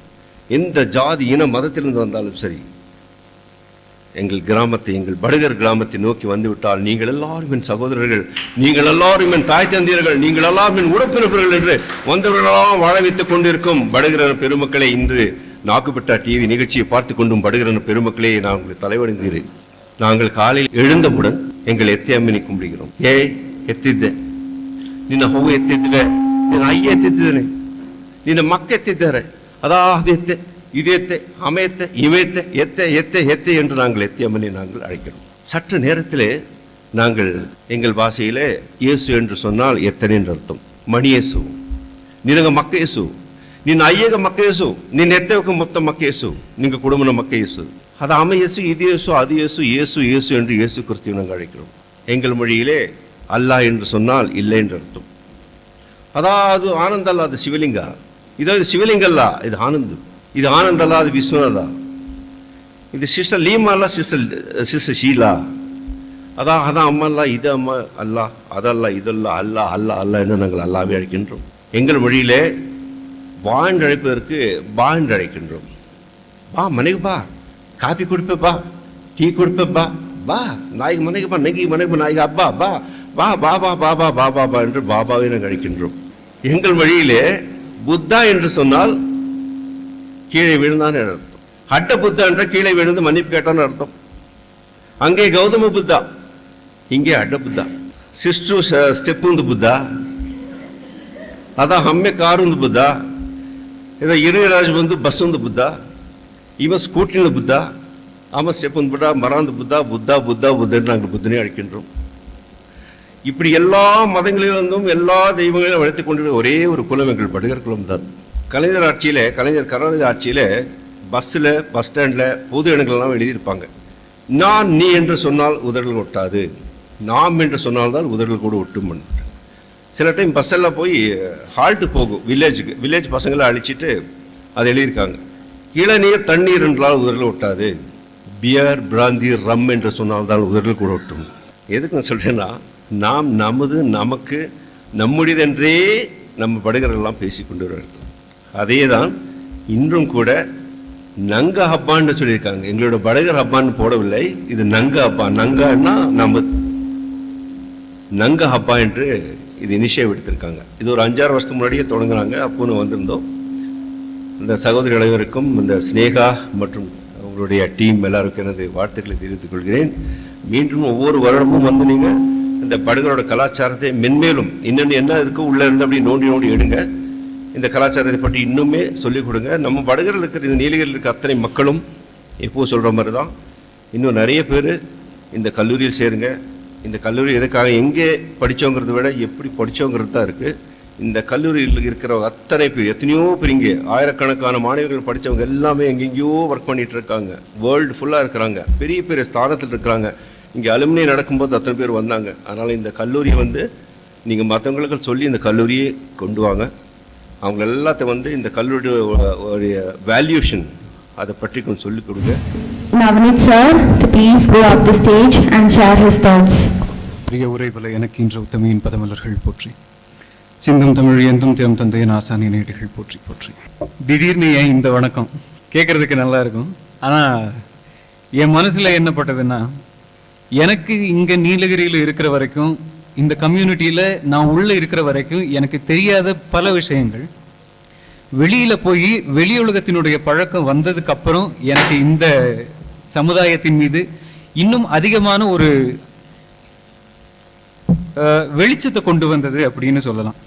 Speaker 9: எந்த ஜாதி இன மதத்திலிருந்து வந்தாலும் சரி, எங்கள் கிராமத்தை, எங்கள் படுகர் கிராமத்தை நோக்கி வந்துவிட்டால் நீங்கள் எல்லாரும் என் சகோதரர்கள், நீங்கள் எல்லாரும் என் தாய் தந்தையர்கள், நீங்கள் எல்லாரும் என் உடப்பினர்கள் என்று வந்தவர்களெல்லாம் வாழ வைத்துக் கொண்டிருக்கும் படுகிற பெருமக்களை, இன்று நாக்குப்பட்ட டிவி நிகழ்ச்சியை பார்த்து கொண்டும் படுகிற பெருமக்களே நான் உங்களை தலைவணங்குகிறேன். நாங்கள் காலையில் எழுந்தவுடன் எங்கள் எத்தை அம்மனை கும்பிடுகிறோம். ಎತ್ತಿದ್ದೆ ನಿನ್ನ ಹೂವು ಎತ್ತಿದ್ವೆ, ನಿನ್ನ ಅಯ್ಯ ಎತ್ತಿದ್ದೇನೆ, ನಿನ್ನ ಮಕ್ಕ ಎತ್ತಿದ್ದಾರೆ, அதாவது எத்தை இது எத்தை அமையத்தை இவையத்தை எத்தை எத்தை எத்தை என்று நாங்கள் எத்தி அம்மனை நாங்கள் அழைக்கிறோம். சற்று நேரத்திலே நாங்கள் எங்கள் பாஷையிலே இயேசு என்று சொன்னால் எத்தனை என்று அர்த்தம், மணியேசு, நினங்க மக்க இயேசு, ನಿನ್ನ ಅಯ್ಯಗ ಮಕ್ಕ ಯೇಸು, ನಿನ್ನ ಎತ್ತವಕ್ಕೆ ಮೊತ್ತ ಮಕ್ಕ ಯೇಸು, ನಿಂಗೆ குடும்பன மக்க இயேசு. அது ஆமை இயேசு, இது இயேசு, அது இயேசு, இயேசு இயேசு என்று இயேசு கிறிஸ்துவை நாங்கள் அழைக்கிறோம். எங்கள் மொழியிலே அல்லாஹ் என்று சொன்னால் இல்லை என்று அர்த்தம். அதாவது ஆனந்த அல்ல, அது சிவலிங்க. இதாவது சிவலிங்க அல்ல, இது ஆனந்து. இது ஆனந்த அல்ல, அது விஷ்ணுவல்ல. இது சிஸ்டர் லீமா அல்ல, சிஸ்டர் ஷீலா. அதான் அம்மா அல்ல, இது அம்மா அல்ல, அதல்ல இதல்ல, அல்ல அல்ல அல்ல என்று நாங்கள் அல்லாவே அழைக்கின்றோம். எங்கள் மொழியிலே வா என்று அழைப்பதற்கு பா என்று அழைக்கின்றோம். பா மனைக்கு பா, காபி குடிப்பா, டீ குடிப்பா, பா நாய்க்கு மனைக்கு பா, நெகி மனைக்கு நாய்க்கு அப்பா பா, வா பாபா பாபா பாபா பா என்று பாபாவை நாங்கள் அழைக்கின்றோம். எங்கள் வழியிலே புத்தா என்று சொன்னால் கீழே விழுந்தான் அர்த்தம். ஹட்ட புத்தா என்ற கீழே விழுந்து மன்னிப்பு கேட்டான்னு அர்த்தம். அங்கே கௌதம புத்தா, இங்கே அட்ட புத்தா. சிஸ்டர் ஸ்டெப் உந்து புத்தா, அதான் ಹಮ್ಮೆ ಕಾರು ಒಂದು ಬುದ್ಧ, ಇದ ಇರಿರಾಜ್ ಬಂದು ಬಸ್ ಒಂದು ಬುದ್ಧ, இவன் ஸ்கூட்டின புத்தா, ஆமாம் ஸ்டெப் வந்து புத்தா, மறாந்து புத்தா, புத்தா புத்தா புத்தன்னு நாங்கள் புத்தனே அழைக்கின்றோம். இப்படி எல்லா மதங்களிலிருந்தும் எல்லா தெய்வங்களையும் வளர்த்து கொண்டிருக்கிற ஒரே ஒரு குலம் எங்கள் படுகர் குலம் தான். கலைஞர் ஆட்சியில், கலைஞர் கருணாநிதி ஆட்சியில் பஸ்ஸில், பஸ் ஸ்டாண்டில், பொது இடங்கள்லாம் எழுதியிருப்பாங்க, நான் நீ என்று சொன்னால் உதடுகள் ஒட்டாது, நாம் என்று சொன்னால்தான் உதடுகள் கூட ஒட்டும். சில டைம் பஸ்ஸெல்லாம் போய் ஹால்ட்டு போகும் வில்லேஜுக்கு, வில்லேஜ் பசங்களை அழிச்சிட்டு அதை எழுதியிருக்காங்க, இளநீர் தண்ணீர் என்றால் உதடுகள் ஒட்டாது, பியர் பிராந்தி ரம் என்று சொன்னால்தான் உதடுகள் கூட ஒட்டும். எதுக்கு நான் சொல்கிறேன்னா, நாம் நமது நமக்கு நம்முடையதென்றே நம்ம படுகரெல்லாம் பேசி கொண்டு வருகிறோம். அதே தான் இன்றும் கூட நங்க ஹப்பான்னு சொல்லியிருக்காங்க. எங்களோட படுகர் ஹப்பான்னு போடவில்லை, இது நங்க ஹப்பா. நங்கன்னா நம்ம நங்க ஹப்பா என்று இது இனிஷியேட்டிவ் எடுத்திருக்காங்க. இது ஒரு 5-6 வருஷத்துக்கு முன்னாடியே தொடங்குறாங்க. அப்போன்னு வந்திருந்தோம். இந்த சகோதரி அனைவருக்கும், இந்த ஸ்னேகா மற்றும் அவங்களுடைய டீம் எல்லாருக்கும் எனது வாழ்த்துக்களை தெரிவித்துக் கொள்கிறேன். மீண்டும் ஒவ்வொரு வருடமும் வந்து நீங்கள் இந்த படுகரோட கலாச்சாரத்தை மென்மேலும் இன்னொன்று என்ன இருக்குது உள்ளே இருந்து அப்படி நோண்டி நோண்டி எடுங்க. இந்த கலாச்சாரத்தை பற்றி இன்னுமே சொல்லிக் கொடுங்க. நம்ம படுகரில் இருக்கிற இந்த நீலகிரியில் இருக்க அத்தனை மக்களும் எப்போது சொல்கிற மாதிரி தான், இன்னும் நிறைய பேர் இந்த கல்லூரியில் சேருங்க. இந்த கல்லூரி எதுக்காக, எங்கே படித்தோங்கிறத விட எப்படி படித்தோங்கிறது தான் இருக்குது. இந்த கல்லூரியில் இருக்கிற அத்தனை பேர், எத்தனையோ பேர், இங்கே ஆயிரக்கணக்கான மாணவர்கள் படித்தவங்க எல்லாமே எங்கெங்கேயோ ஒர்க் பண்ணிகிட்டு இருக்காங்க. வேர்ல்டு ஃபுல்லாக இருக்கிறாங்க, பெரிய பெரிய ஸ்தானத்தில் இருக்கிறாங்க. இங்கே அலுமினி நடக்கும்போது அத்தனை பேர் வந்தாங்க. அதனால் இந்த கல்லூரியை வந்து நீங்கள் மற்றவங்களுக்கு சொல்லி இந்த கல்லூரியை கொண்டு வாங்க. அவங்க எல்லாத்தையும் இந்த கல்லூரியோடைய வேல்யூஷன் அதை பற்றி கொஞ்சம் சொல்லிக் கொடுங்க.
Speaker 4: Navneet sir to please go up the stage and share his thoughts.
Speaker 10: பிரிய உரைபல எனக்கு இன்று உத்தமியின் பதமலர்கள் போற்றி, சிந்தும் தமிழ் எந்தும் தேம் தந்தையின் ஆசானி நேடுகள் போற்றி போற்றி. திடீர்னு ஏன் இந்த வணக்கம் கேட்கறதுக்கு நல்லா இருக்கும். ஆனால் என் மனசில் என்ன பட்டதுன்னா, எனக்கு இங்கே நீலகிரியில் இருக்கிற வரைக்கும், இந்த கம்யூனிட்டியில் நான் உள்ளே இருக்கிற வரைக்கும் எனக்கு தெரியாத பல விஷயங்கள் வெளியில் போய் வெளி உலகத்தினுடைய பழக்கம் வந்ததுக்கு அப்புறம் எனக்கு இந்த சமுதாயத்தின் மீது இன்னும் அதிகமான ஒரு வெளிச்சத்தை கொண்டு வந்தது அப்படின்னு சொல்லலாம்.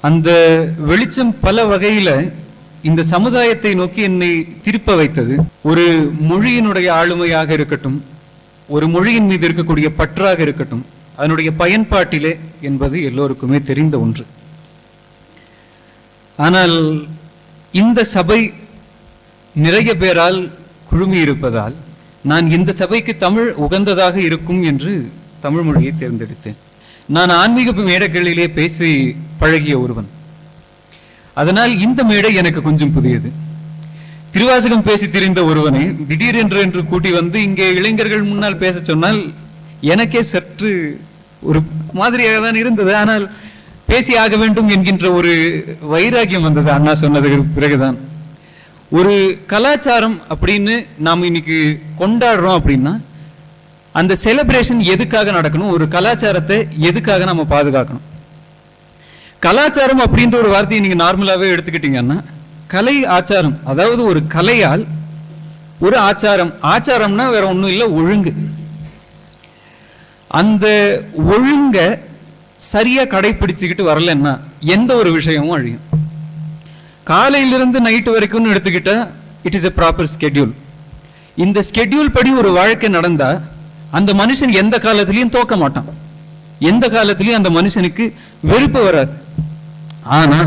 Speaker 10: அந்த வெளிச்சம் பல வகையில இந்த சமுதாயத்தை நோக்கி என்னை திருப்ப வைத்தது. ஒரு மொழியினுடைய ஆளுமையாக இருக்கட்டும், ஒரு மொழியின் மீது இருக்கக்கூடிய பற்றாக இருக்கட்டும், அதனுடைய பயன்பாட்டிலே என்பது எல்லோருக்குமே தெரிந்த ஒன்று. ஆனால் இந்த சபை நிறைய பேரால் குழுமி இருப்பதால் நான் இந்த சபைக்கு தமிழ் உகந்ததாக இருக்கும் என்று தமிழ் மொழியை தேர்ந்தெடுத்தேன். நான் ஆன்மீக மேடைகளிலே பேசி பழகிய ஒருவன். அதனால் இந்த மேடை எனக்கு கொஞ்சம் புதியது. திருவாசகம் பேசி தெரிந்த ஒருவனை திடீரென்று கூட்டி வந்து இங்கே இளைஞர்கள் முன்னால் பேச சொன்னால் எனக்கே சற்று ஒரு மாதிரியாக தான் இருந்தது. ஆனால் பேசி ஆக வேண்டும் என்கின்ற ஒரு வைராகியம் வந்தது அண்ணா சொன்னதுக்கு பிறகுதான். ஒரு கலாச்சாரம் அப்படின்னு நாம் இன்னைக்கு கொண்டாடுறோம் அப்படின்னா அந்த செலிப்ரேஷன் எதுக்காக நடக்கணும், ஒரு கலாச்சாரத்தை எதுக்காக நம்ம பாதுகாக்கணும். கலாச்சாரம் அப்படின்ற ஒரு வார்த்தையை நீங்க நார்மலாவே எடுத்துக்கிட்டீங்கன்னா கலை ஆச்சாரம், அதாவது ஒரு கலையால் ஒரு ஆச்சாரம். ஆச்சாரம்னா வேற ஒன்றும் இல்லை, ஒழுங்கு. அந்த ஒழுங்க சரியா கடைபிடிச்சுக்கிட்டு வரலன்னா எந்த ஒரு விஷயமும் அழியும். காலையிலிருந்து நைட்டு வரைக்கும் எடுத்துக்கிட்டா it is a proper schedule. இந்த ஸ்கெட்யூல் படி ஒரு வாழ்க்கை நடந்தா அந்த மனுஷன் எந்த காலத்திலையும் தோக்க மாட்டான், எந்த காலத்திலையும் அந்த மனுஷனுக்கு வெறுப்பு வராது. ஆனா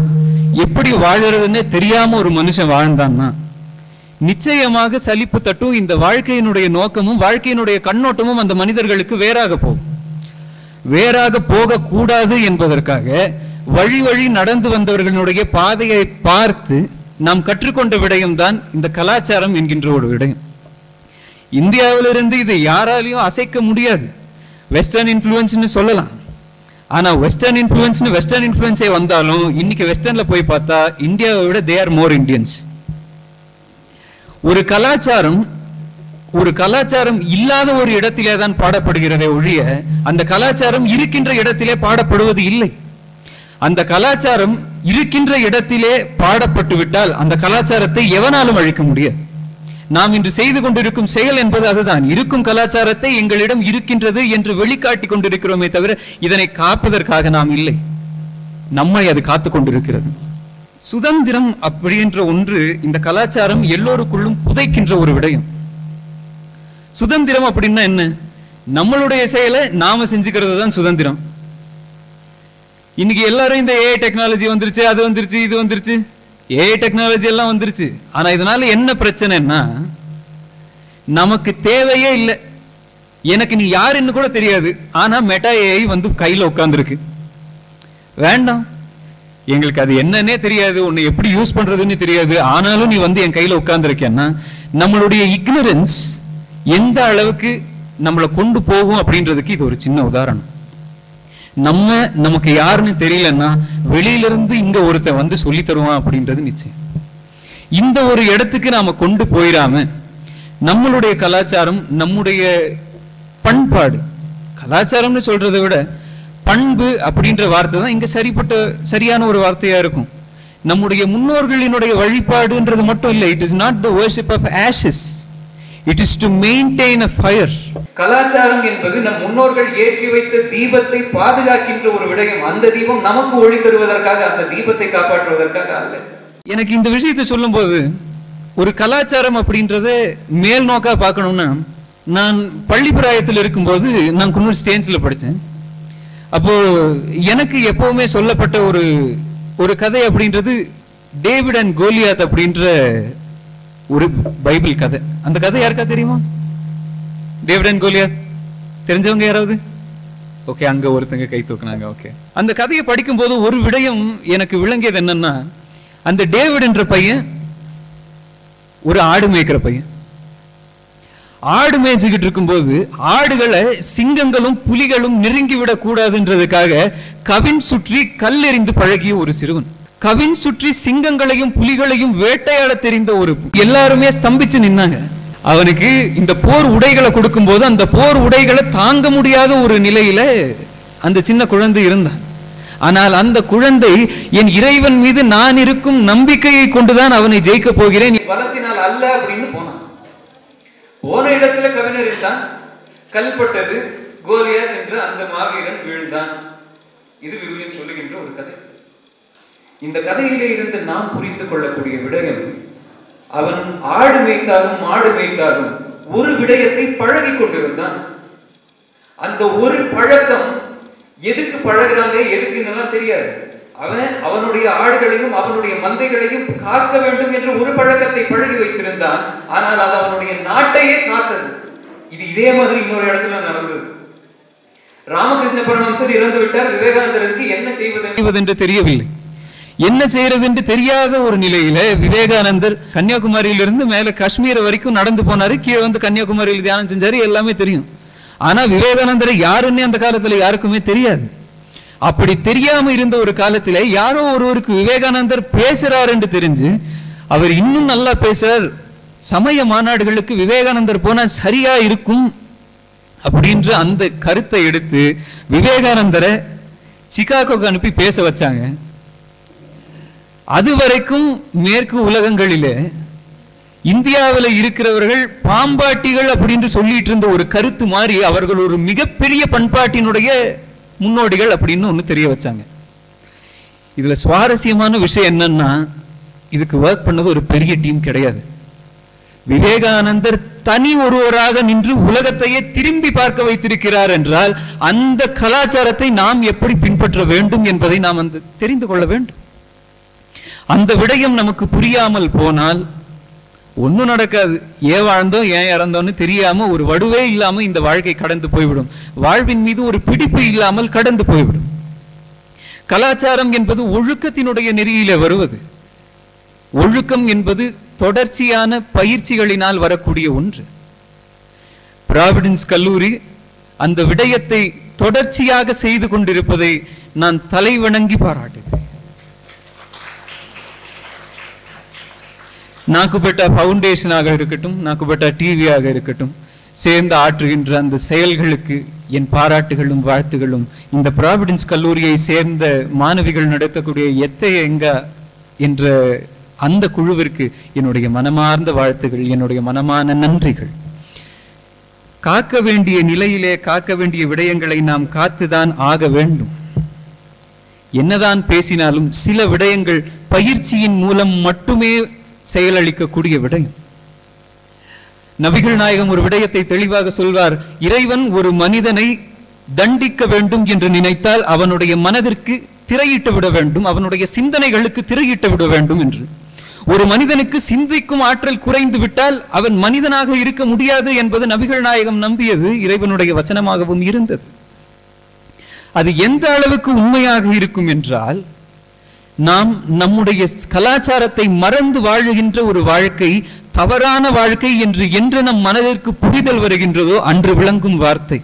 Speaker 10: எப்படி வாழறதுன்னே தெரியாம ஒரு மனுஷன் வாழ்ந்தான்னா நிச்சயமாக சலிப்பு தட்டும். இந்த வாழ்க்கையினுடைய நோக்கமும் வாழ்க்கையினுடைய கண்ணோட்டமும் அந்த மனிதர்களுக்கு வேறாக போகும். வேறாக போக கூடாது என்பதற்காக வழி வழி நடந்து வந்தவர்களுடைய பாதையை பார்த்து நாம் கற்றுக்கொண்ட விடயம்தான் இந்த கலாச்சாரம் என்கின்ற ஒரு விடயம். இந்தியாவிலிருந்து இதை யாராலையும் அசைக்க முடியாது. வெஸ்டர்ன் இன்ஃப்ளூயன்ஸ்னு சொல்லலாம். ஆனா வெஸ்டர்ன் இன்ஃப்ளூயன்ஸே வந்தாலும் இன்னைக்கு வெஸ்டர்ன்ல போய் பார்த்தா இந்தியாவை விட தே ஆர் மோர் இந்தியன்ஸ். ஒரு கலாச்சாரம் இல்லாத ஒரு இடத்திலே தான் பாடப்படுகிறதே ஒழிய அந்த கலாச்சாரம் இருக்கின்ற இடத்திலே பாடப்படுவது இல்லை. அந்த கலாச்சாரம் இருக்கின்ற இடத்திலே பாடப்பட்டு விட்டால் அந்த கலாச்சாரத்தை எவனாலும் அழிக்க முடியாது. நாம் இன்று செய்து கொண்டிருக்கும் செயல் என்பது அதுதான். இருக்கும் கலாச்சாரத்தை எங்களிடம் இருக்கின்றது என்று வெளிக்காட்டி கொண்டிருக்கிறோமே தவிர இதனை காப்பதற்காக நாம் இல்லை. நம்மை அது காத்து கொண்டிருக்கிறது. சுதந்திரம் அப்படின்ற ஒன்று இந்த கலாச்சாரம் எல்லோருக்குள்ளும் புதைக்கின்ற ஒரு விடயம். சுதந்திரம் அப்படின்னா என்ன? நம்மளுடைய செயலை நாம செஞ்சுக்கிறது தான் சுதந்திரம். இன்னைக்கு எல்லாரும் இந்த ஏஐ டெக்னாலஜி வந்துருச்சு, அது வந்துருச்சு, இது வந்துருச்சு, ஏஐ டெக்னாலஜி எல்லாம் வந்துருச்சு. ஆனா இதனால என்ன பிரச்சனைன்னா நமக்கு தேவையே இல்லை. எனக்கு நீ யாருன்னு கூட தெரியாது. ஆனா மெட்டா ஏஐ வந்து கையில உட்கார்ந்துருக்கு. வேண்டாம், எங்களுக்கு அது என்னன்னே தெரியாது, உன்னை எப்படி யூஸ் பண்றதுன்னு தெரியாது, ஆனாலும் நீ வந்து என் கையில உட்கார்ந்துருக்கேன்னா நம்மளுடைய இக்னரன்ஸ் எந்த அளவுக்கு நம்மளை கொண்டு போகும் அப்படின்றதுக்கு இது ஒரு சின்ன உதாரணம். நமக்கு யாருன்னு தெரியலன்னா வெளியிலிருந்து இங்க ஒருத்தன் வந்து சொல்லி தருவான் அப்படின்றது நிச்சயம். இந்த ஒரு இடத்துக்கு நாம கொண்டு போயிடாம நம்மளுடைய கலாச்சாரம், நம்முடைய பண்பாடு, கலாச்சாரம்னு சொல்றதை விட பண்பு அப்படின்ற வார்த்தை தான் இங்க சரியான ஒரு வார்த்தையா இருக்கும். நம்முடைய முன்னோர்களினுடைய வழிபாடுன்றது மட்டும் இல்லை. It is not the worship of ashes, it is to maintain a fire. கலாச்சாரம் என்பது நம் முன்னோர்கள் ஏற்றி வைத்த தீபத்தை பாதுகாக்கின்ற ஒரு விடயம். அந்த தீபம் நமக்கு ஒளி தருவதற்காக, அந்த தீபத்தை காப்பாற்றுவதற்காக அல்ல. எனக்கு இந்த விஷயத்தை சொல்லும் போது ஒரு கலாச்சாரம் அப்படின்றத மேல் நோக்கா பார்க்கணும்னா, நான் பள்ளிப்பிராயத்தில் இருக்கும்போது நான் குன்னூர் ஸ்டேன்ஸ்ல படித்தேன். அப்போ எனக்கு எப்பவுமே சொல்லப்பட்ட ஒரு கதை அப்படின்றது டேவிட் அண்ட் கோலியாத் அப்படின்ற ஒரு பைபிள் கதை. அந்த கதை யாருக்கா தெரியுமா? டேவிட் அண்ட் கோலியாத் தெரிஞ்சவங்க யாராவது? ஓகே, அங்க ஒருத்தங்க கை தூக்குனாங்க. ஓகே, அந்த கதையை படிக்கும் போது ஒரு விடயம் எனக்கு விளங்கியது என்னன்னா, அந்த டேவிட் என்ற பையன் ஒரு ஆடு மேய்க்கிற பையன். ஆடு மேய்ச்சிக்கிட்டு இருக்கும்போது ஆடுகளை சிங்கங்களும் புலிகளும் நெருங்கி விடக் கூடாதுன்றதுக்காக கவின் சுற்றி கல்லெறிந்து பழகிய ஒரு சிறுவன். கவின் சுற்றி சிங்கங்களையும் புலிகளையும் வேட்டையாட தெரிந்த ஒரு, எல்லாருமே ஸ்தம்பிச்சு நின்னாங்க. அவனுக்கு இந்த போர் உடைகளை கொடுக்கும் போது அந்த போர் உடைகளை தாங்க முடியாத ஒரு நிலையில அந்த சின்ன குழந்தை இருந்தான். ஆனால் அந்த குழந்தை என் இறைவன் மீது நான் இருக்கும் நம்பிக்கையை கொண்டுதான் அவனை ஜெயிக்க போகிறேன், பலத்தினால் அல்ல அப்படின்னு போனான். போன இடத்துல கவிஞர் இருந்தான். கல்பட்டது, கோலியாத் என்று அந்த மாவீரன் வீழ்ந்தான். இது விவிலியம் சொல்லுகின்ற ஒரு கதை. இந்த கதையிலே இருந்து நாம் புரிந்து கொள்ளக்கூடிய விடயம், அவன் ஆடு மேய்த்தாலும் மாடு மேய்த்தாலும் ஒரு விடயத்தை பழகி கொண்டிருந்தான். அந்த ஒரு பழக்கம் எதுக்கு பழகுறாங்க எதுக்குன்னெல்லாம் தெரியாது. அவனுடைய ஆடுகளையும் அவனுடைய மந்தைகளையும் காக்க வேண்டும் என்ற ஒரு பழக்கத்தை பழகி வைத்திருந்தான். ஆனால் அது அவனுடைய நாட்டையே காத்தது. இது இதே மாதிரி இன்னொரு இடத்துல நடந்தது. ராமகிருஷ்ண பரமஹம்சர் இறந்து விட்டார். விவேகானந்தருக்கு என்ன செய்வது என்று தெரியவில்லை. என்ன செய்யறது என்று தெரியாத ஒரு நிலையில விவேகானந்தர் கன்னியாகுமரியிலிருந்து மேல காஷ்மீர் வரைக்கும் நடந்து போனாரு. கீழே வந்து கன்னியாகுமரியில் தியானம் செஞ்சாரு. எல்லாமே தெரியும். ஆனா விவேகானந்தரை யாருன்னே அந்த காலத்துல யாருக்குமே தெரியாது. அப்படி தெரியாம இருந்த ஒரு காலத்துல யாரோ ஒருவருக்கு விவேகானந்தர் பேசுறார் என்று தெரிஞ்சு அவர் இன்னும் நல்லா பேசுறார், சமய மாநாடுகளுக்கு விவேகானந்தர் போனா சரியா இருக்கும் அப்படின்ற அந்த கருத்தை எடுத்து விவேகானந்தரை சிகாகோக்கு அனுப்பி பேச வச்சாங்க. அது வரைக்கும் மேற்கு உலகங்களிலே இந்தியாவில் இருக்கிறவர்கள் பாம்பாட்டிகள் அப்படின்னு சொல்லிட்டு இருந்த ஒரு கருத்து மாறி அவர்கள் ஒரு மிகப்பெரிய பண்பாட்டினுடைய முன்னோடிகள் அப்படின்னு ஒன்று தெரிய வச்சாங்க. இதுல சுவாரஸ்யமான விஷயம் என்னன்னா, இதுக்கு ஒர்க் பண்ணது ஒரு பெரிய டீம் கிடையாது. விவேகானந்தர் தனி ஒருவராக நின்று உலகத்தையே திரும்பி பார்க்க வைத்திருக்கிறார் என்றால் அந்த கலாச்சாரத்தை நாம் எப்படி பின்பற்ற வேண்டும் என்பதை நாம் தெரிந்து கொள்ள வேண்டும். அந்த விடயம் நமக்கு புரியாமல் போனால் ஒன்றும் நடக்காது. ஏன் வாழ்ந்தோம் ஏன் இறந்தோன்னு தெரியாம ஒரு வடுவே இல்லாம இந்த வாழ்க்கை கடந்து போய்விடும். வாழ்வின் மீது ஒரு பிடிப்பு இல்லாமல் கடந்து போய்விடும். கலாச்சாரம் என்பது ஒழுக்கத்தினுடைய நெறியிலே வருவது. ஒழுக்கம் என்பது தொடர்ச்சியான பயிற்சிகளினால் வரக்கூடிய ஒன்று. ப்ராவிடன்ஸ் கல்லூரி அந்த விடயத்தை தொடர்ச்சியாக செய்து கொண்டிருப்பதை நான் தலைவணங்கி பாராட்டுகிறேன். நாக்குபெட்டா ஃபவுண்டேஷனாக இருக்கட்டும், நாக்குபெட்டா டிவியாக இருக்கட்டும், சேர்ந்து ஆற்றுகின்ற அந்த செயல்களுக்கு என் பாராட்டுகளும் வாழ்த்துகளும். இந்த ப்ராவிடன்ஸ் கல்லூரியை சேர்ந்த மாணவிகள் நடத்தக்கூடிய எங்க என்ற அந்த குழுவிற்கு என்னுடைய மனமார்ந்த வாழ்த்துகள், என்னுடைய மனமான நன்றிகள். காக்க வேண்டிய நிலையிலே காக்க வேண்டிய விடயங்களை நாம் காத்துதான் ஆக வேண்டும். என்னதான் பேசினாலும் சில விடயங்கள் பயிற்சியின் மூலம் மட்டுமே செயலளிக்கக்கூடிய விடயம். நபிகள் நாயகம் ஒரு விடயத்தை தெளிவாக சொல்வார். இறைவன் ஒரு மனிதனை தண்டிக்க வேண்டும் என்று நினைத்தால் அவனுடைய மனதிற்கு திரையிட்டு விட வேண்டும், அவனுடைய சிந்தனைகளுக்கு திரையிட்டு விட வேண்டும் என்று. ஒரு மனிதனுக்கு சிந்திக்கும் ஆற்றல் குறைந்து விட்டால் அவன் மனிதனாக இருக்க முடியாது என்பது நபிகள் நாயகம் நம்பியது இறைவனுடைய வசனமாகவும் இருந்தது. அது எந்த அளவுக்கு உண்மையாக இருக்கும் என்றால், நாம் நம்முடைய கலாச்சாரத்தை மறந்து வாழுகின்ற ஒரு வாழ்க்கை தவறான வாழ்க்கை என்று நம் மனதிற்கு புரிதல் வருகின்றதோ அன்று விளங்கும் வார்த்தை.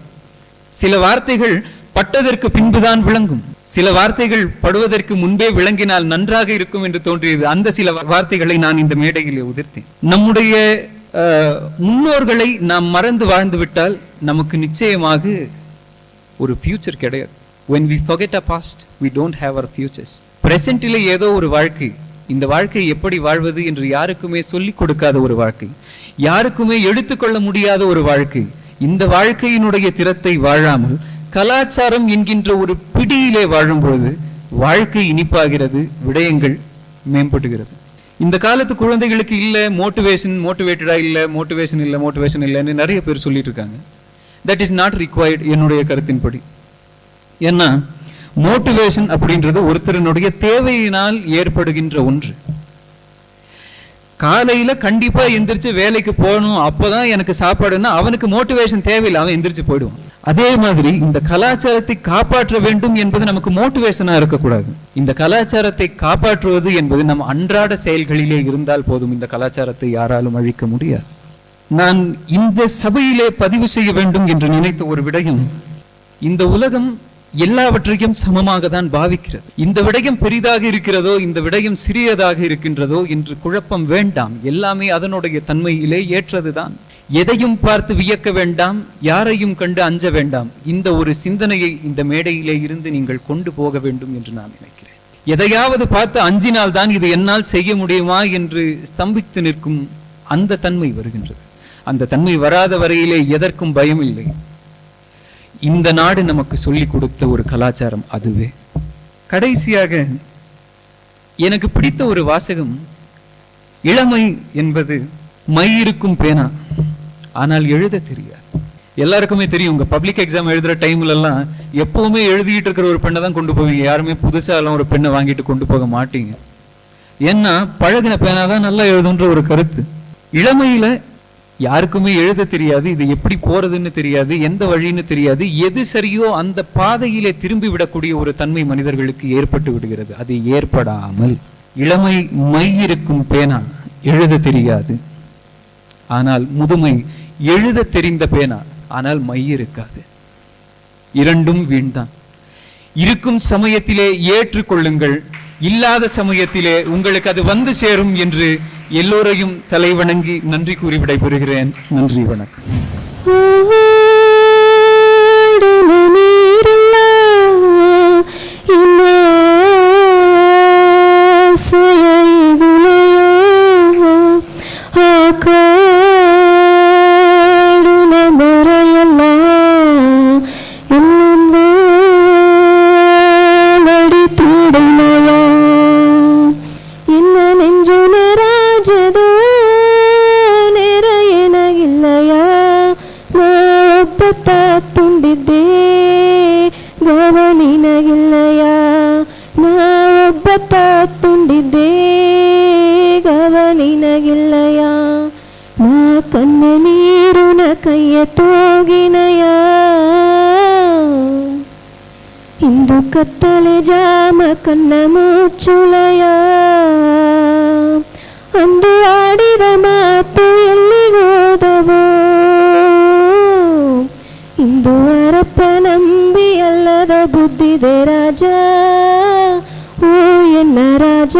Speaker 10: சில வார்த்தைகள் பட்டதற்கு பின்புதான் விளங்கும். சில வார்த்தைகள் படுவதற்கு முன்பே விளங்கினால் நன்றாக இருக்கும் என்று தோன்றியது. அந்த சில வார்த்தைகளை நான் இந்த மேடையில் உதிர்த்தேன். நம்முடைய முன்னோர்களை நாம் மறந்து வாழ்ந்து விட்டால் நமக்கு நிச்சயமாக ஒரு ஃபியூச்சர் கிடையாது. When we forget our past, we don't have our futures. பிரசன்ட்டிலே ஏதோ ஒரு வாழ்க்கை, இந்த வாழ்க்கை எப்படி வாழ்வது என்று யாருக்குமே சொல்லிக் கொடுக்காத ஒரு வாழ்க்கை, யாருக்குமே எடுத்துக்கொள்ள முடியாத ஒரு வாழ்க்கை. இந்த வாழ்க்கையினுடைய திறத்தை வாழாமல் கலாச்சாரம் என்கின்ற ஒரு பிடியிலே வாழும்பொழுது வாழ்க்கை இனிப்பாகிறது, விடயங்கள் மேம்படுகிறது. இந்த காலத்து குழந்தைகளுக்கு இல்ல மோட்டிவேட்டடா இல்ல மோட்டிவேஷன் இல்லைன்னு நிறைய பேர் சொல்லிட்டு இருக்காங்க. தட் இஸ் நாட் ரிக்வயர்ட் என்னுடைய கருத்தின்படி. ஏன்னா மோட்டிவேஷன் அப்படின்றது ஒருத்தருடைய தேவையினால் ஏற்படுகின்ற ஒன்று. காலையில கண்டிப்பா எந்திரிச்சு வேலைக்கு போகணும், அப்பதான் எனக்கு சாப்பாடுன்னா அவனுக்கு மோட்டிவேஷன் தேவையில்லை, அவன் எந்திரிச்சு போயிடுவான். அதே மாதிரி இந்த கலாச்சாரத்தை காப்பாற்ற வேண்டும் என்பது நமக்கு மோட்டிவேஷனா இருக்கக்கூடாது. இந்த கலாச்சாரத்தை காப்பாற்றுவது என்பது நம் அன்றாட செயல்களிலே இருந்தால் போதும். இந்த கலாச்சாரத்தை யாராலும் அழிக்க முடியாது. நான் இந்த சபையிலே பதிவு செய்ய வேண்டும் என்று நினைத்த ஒரு விடயம், இந்த உலகம் எல்லாவற்றையும் சமமாக தான் பாவிக்கிறது. இந்த விடயம் பெரிதாக இருக்கிறதோ, இந்த விடயம் சிறியதாக இருக்கின்றதோ என்று குழப்பம் வேண்டாம். எல்லாமே அதனுடைய தன்மையிலே ஏற்றதுதான். எதையும் பார்த்து வியக்க வேண்டாம், யாரையும் கண்டு அஞ்ச வேண்டாம். இந்த ஒரு சிந்தனையை இந்த மேடையிலே இருந்து நீங்கள் கொண்டு போக வேண்டும் என்று நான் நினைக்கிறேன். எதையாவது பார்த்து அஞ்சினால் தான் இது என்னால் செய்ய முடியுமா என்று ஸ்தம்பித்து நிற்கும் அந்த தன்மை வருகின்றது. அந்த தன்மை வராத வரையிலே எதற்கும் பயம் இல்லை. இந்த நாடு நமக்கு சொல்லிக் கொடுத்த ஒரு கலாச்சாரம் அதுவே. கடைசியாக எனக்கு பிடித்த ஒரு வாசகம், இளமை என்பது மை இருக்கும் பேனா, ஆனால் எழுத தெரியாது. எல்லாருக்குமே தெரியும், உங்க பப்ளிக் எக்ஸாம் எழுதுற டைம்ல எல்லாம் எப்பவுமே எழுதிட்டு இருக்கிற ஒரு பெண்ணை தான் கொண்டு போவீங்க. யாருமே புதுசா எல்லாம் ஒரு பெண்ணை வாங்கிட்டு கொண்டு போக மாட்டீங்க. ஏன்னா பழகின பேனா தான் நல்லா எழுதுன்ற ஒரு கருத்து. இளமையில யாருக்குமே எழுத தெரியாது, இது எப்படி போறதுன்னு தெரியாது, எந்த வழின்னு தெரியாது. எது சரியோ அந்த பாதையிலே திரும்பி விடக்கூடிய ஒரு தன்மை மனிதர்களுக்கு ஏற்பட்டு விடுகிறது. அது ஏற்படாமல் இளமை மை இருக்கும் பேனா எழுத தெரியாது, ஆனால் முதுமை எழுத தெரிந்த பேனா ஆனால் மை இருக்காது. இரண்டும் வீண்தான். இருக்கும் சமயத்திலே ஏற்றுக்கொள்ளுங்கள், இல்லாத சமயத்திலே உங்களுக்கு அது வந்து சேரும் என்று எல்லோரையும் தலைவணங்கி நன்றி கூறி விடைபெறுகிறேன். நன்றி, வணக்கம்.
Speaker 11: ತುಂಡಿದ್ದೆ ಕಣ್ಣ ನೀರುನ ಕೈಯ ತೋಗಿನಯ ಇಂದು ಕತ್ತಲೆ ಜಾಮ ಕಣ್ಣ ಮುಚ್ಚುಲಯ ಅಂದು ಆಡಿದ ಮಾತು ಎಲ್ಲಿಗೋದವೋ ಇಂದು ಅರಪ್ಪ ನಂಬಿ ಅಲ್ಲದ ಬುದ್ಧಿದೆ ರಾಜ ಓ ಎನ್ನ ರಾಜ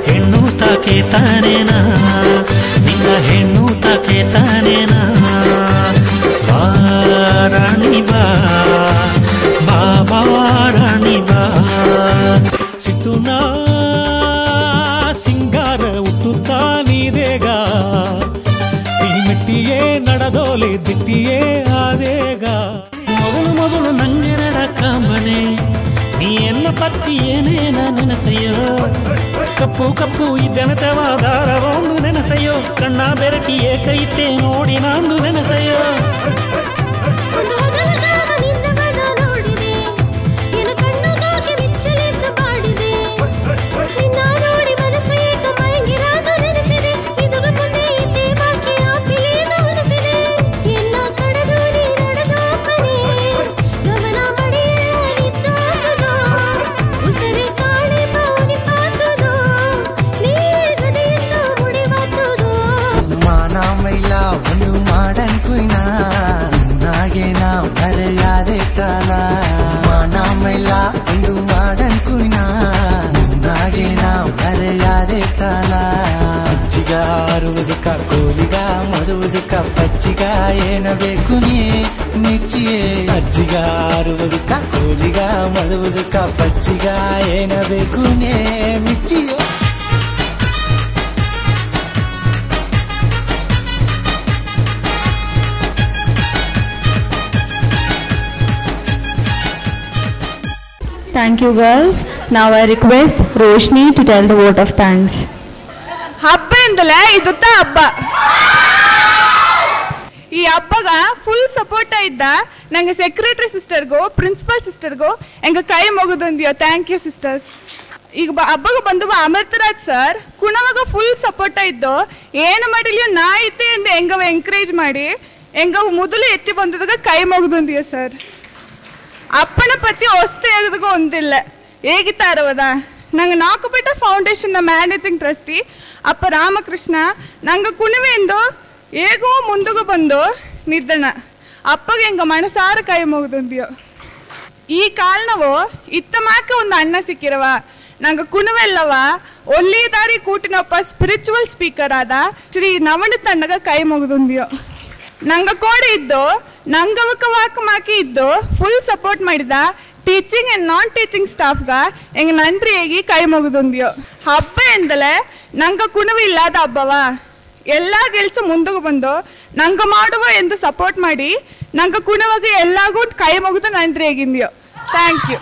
Speaker 12: ಹೆಣ್ಣು ತಾಕೆ ತಾನೇನಾ ನಿನ್ನ ಹೆಣ್ಣು ತಾಕೆ ತಾನೇನಾ ಬಾ ರಾಣಿ ಬಾ ಬಾಬಾ ರಾಣಿ ಬಾ ಸಿಟ್ಟುನಾ ಸಿಂಗಾರ ಹುಟ್ಟುತ್ತಾ ನೀದೇಗ ಈ ಮೆಟ್ಟಿಯೇ ನಡೆದೋಲಿ ದಿಟ್ಟಿಯೇ ಆದೇಗ ಮೊದಲು ಮೊದಲು ನಂಗೆರಡ ಕಾಮನೆ ನೀ ಎಲ್ಲ ಪತ್ತಿ ಏನೇನ ನೆನಸಯ್ಯೋ ಕಪ್ಪು ಕಪ್ಪು ಇದ್ದೆನತವಾದಾರ ಒಂದು ನೆನಸಯ್ಯೋ ಕಣ್ಣ ಬೆರಟಿಯೇ ಕೈತೆ ನೋಡಿ ನಾಂದು ನೆನಸಯ್ಯೋ
Speaker 13: ಆರುವುದಕ್ಕ ಕೋಲಿಗ ಮದುವುದಕ್ಕ ಪಚ್ಚಿಗ ಏನ ಬೇಕು ನೀ ಮೆಚ್ಚಿಯೇ ಅಜ್ಜಿಗ ಆರುವುದಕ್ಕ ಕೋಲಿಗ ಮದುವುದಕ್ಕ ಪಚ್ಚಿಗ ಏನ ಬೇಕು ನೇ ಮೆಚ್ಚಿಯೇ
Speaker 4: Thank you, girls. Now I request Roshni to tell the vote of thanks.
Speaker 2: ಹಬ್ಬ ಎಂದಲೇ ಇದುತ್ತ ಹಬ್ಬ ಈ ಹಬ್ಬಗ ಫುಲ್ ಸಪೋರ್ಟ್ ಇದ್ದ ನಂಗೆ ಸೆಕ್ರೆಟರಿ ಸಿಸ್ಟರ್ಗೂ ಪ್ರಿನ್ಸಿಪಲ್ ಸಿಸ್ಟರ್ಗೂ ಎಂಗ ಕೈ ಮುಗಿದೊಂದಿಯೋ ಥ್ಯಾಂಕ್ ಯು ಸಿಸ್ಟರ್ಸ್ ಈಗ ಹಬ್ಬಗ ಬಂದು ಅಮೃತರಾಜ್ ಸರ್ ಕುಣವಾಗ ಫುಲ್ ಸಪೋರ್ಟ್ ಇದ್ದು ಏನು ಮಾಡಿಲಿಯೋ ನಾ ಇದ್ದೆ ಎಂದು ಎಂಗವ ಎಂಕರೇಜ್ ಮಾಡಿ ಎಂಗವ ಮೊದಲು ಎತ್ತಿ ಬಂದದಾಗ ಕೈ ಮುಗಿದೊಂದಿಯೋ ಸರ್ ಅಪ್ಪನ ಪತಿ ಹೊಸ್ತೆ ಆಗದಗೂ ಒಂದಿಲ್ಲ ಹೇಗಿತ್ತಾರವದ ನಂಗೆ ನಾಕುಪೇಟ ಫೌಂಡೇಶನ್ನ ಮ್ಯಾನೇಜಿಂಗ್ ಟ್ರಸ್ಟಿ ಅಪ್ಪ ರಾಮಕೃಷ್ಣ ನಂಗೆ ಕುಣಿವೆಂದು ಹೇಗೋ ಮುಂದಗೂ ಬಂದು ನಿದ್ದಣ ಅಪ್ಪಗೆ ಹೆಂಗ ಮನಸಾರ ಕೈ ಮುಗಿದೊಂದಿಯೋ ಈ ಕಾರಣವು ಇತ್ತ ಮಾಕ ಒಂದು ಅಣ್ಣ ಸಿಕ್ಕಿರವ ನಂಗೆ ಕುಣಿವೆಲ್ಲವ ಒಳ್ಳೆಯ ದಾರಿ ಕೂಟಿನಪ್ಪ ಸ್ಪಿರಿಚುವಲ್ ಸ್ಪೀಕರ್ ಆದ ಶ್ರೀ ನವನ ತಣ್ಣಗ ಕೈ ಮುಗಿದೊಂದಿಯೋ ನಂಗೆ ಕೋಡಿ ಇದ್ದು ನಂಗವಕ ವಾಕ ಮಾಕಿ ಇದ್ದು ಫುಲ್ ಸಪೋರ್ಟ್ ಮಾಡಿದ ಟೀಚಿಂಗ್ ಅಂಡ್ ನಾನ್ ಟೀಚಿಂಗ್ ಸ್ಟಾಫ್ಗ ಹೆಂಗ ನಂದ್ರಿಯಾಗಿ ಕೈ ಮುಗಿದೊಂದಿಯೋ ಹಬ್ಬ ಎಂದಲೇ ನಂಗ ಕುಣವು ಇಲ್ಲದ ಹಬ್ಬವ ಎಲ್ಲ ಗೆಲ್ಸ ಮುಂದಗೂ ಬಂದು ನಂಗ ಮಾಡುವ ಎಂದು ಸಪೋರ್ಟ್ ಮಾಡಿ ನಂಗ ಕುಣವಾಗ ಎಲ್ಲಾಗೂ ಕೈ ಮುಗಿದು ನಂದ್ರಿಯಾಗಿಂದಿಯೋ ಥ್ಯಾಂಕ್ ಯು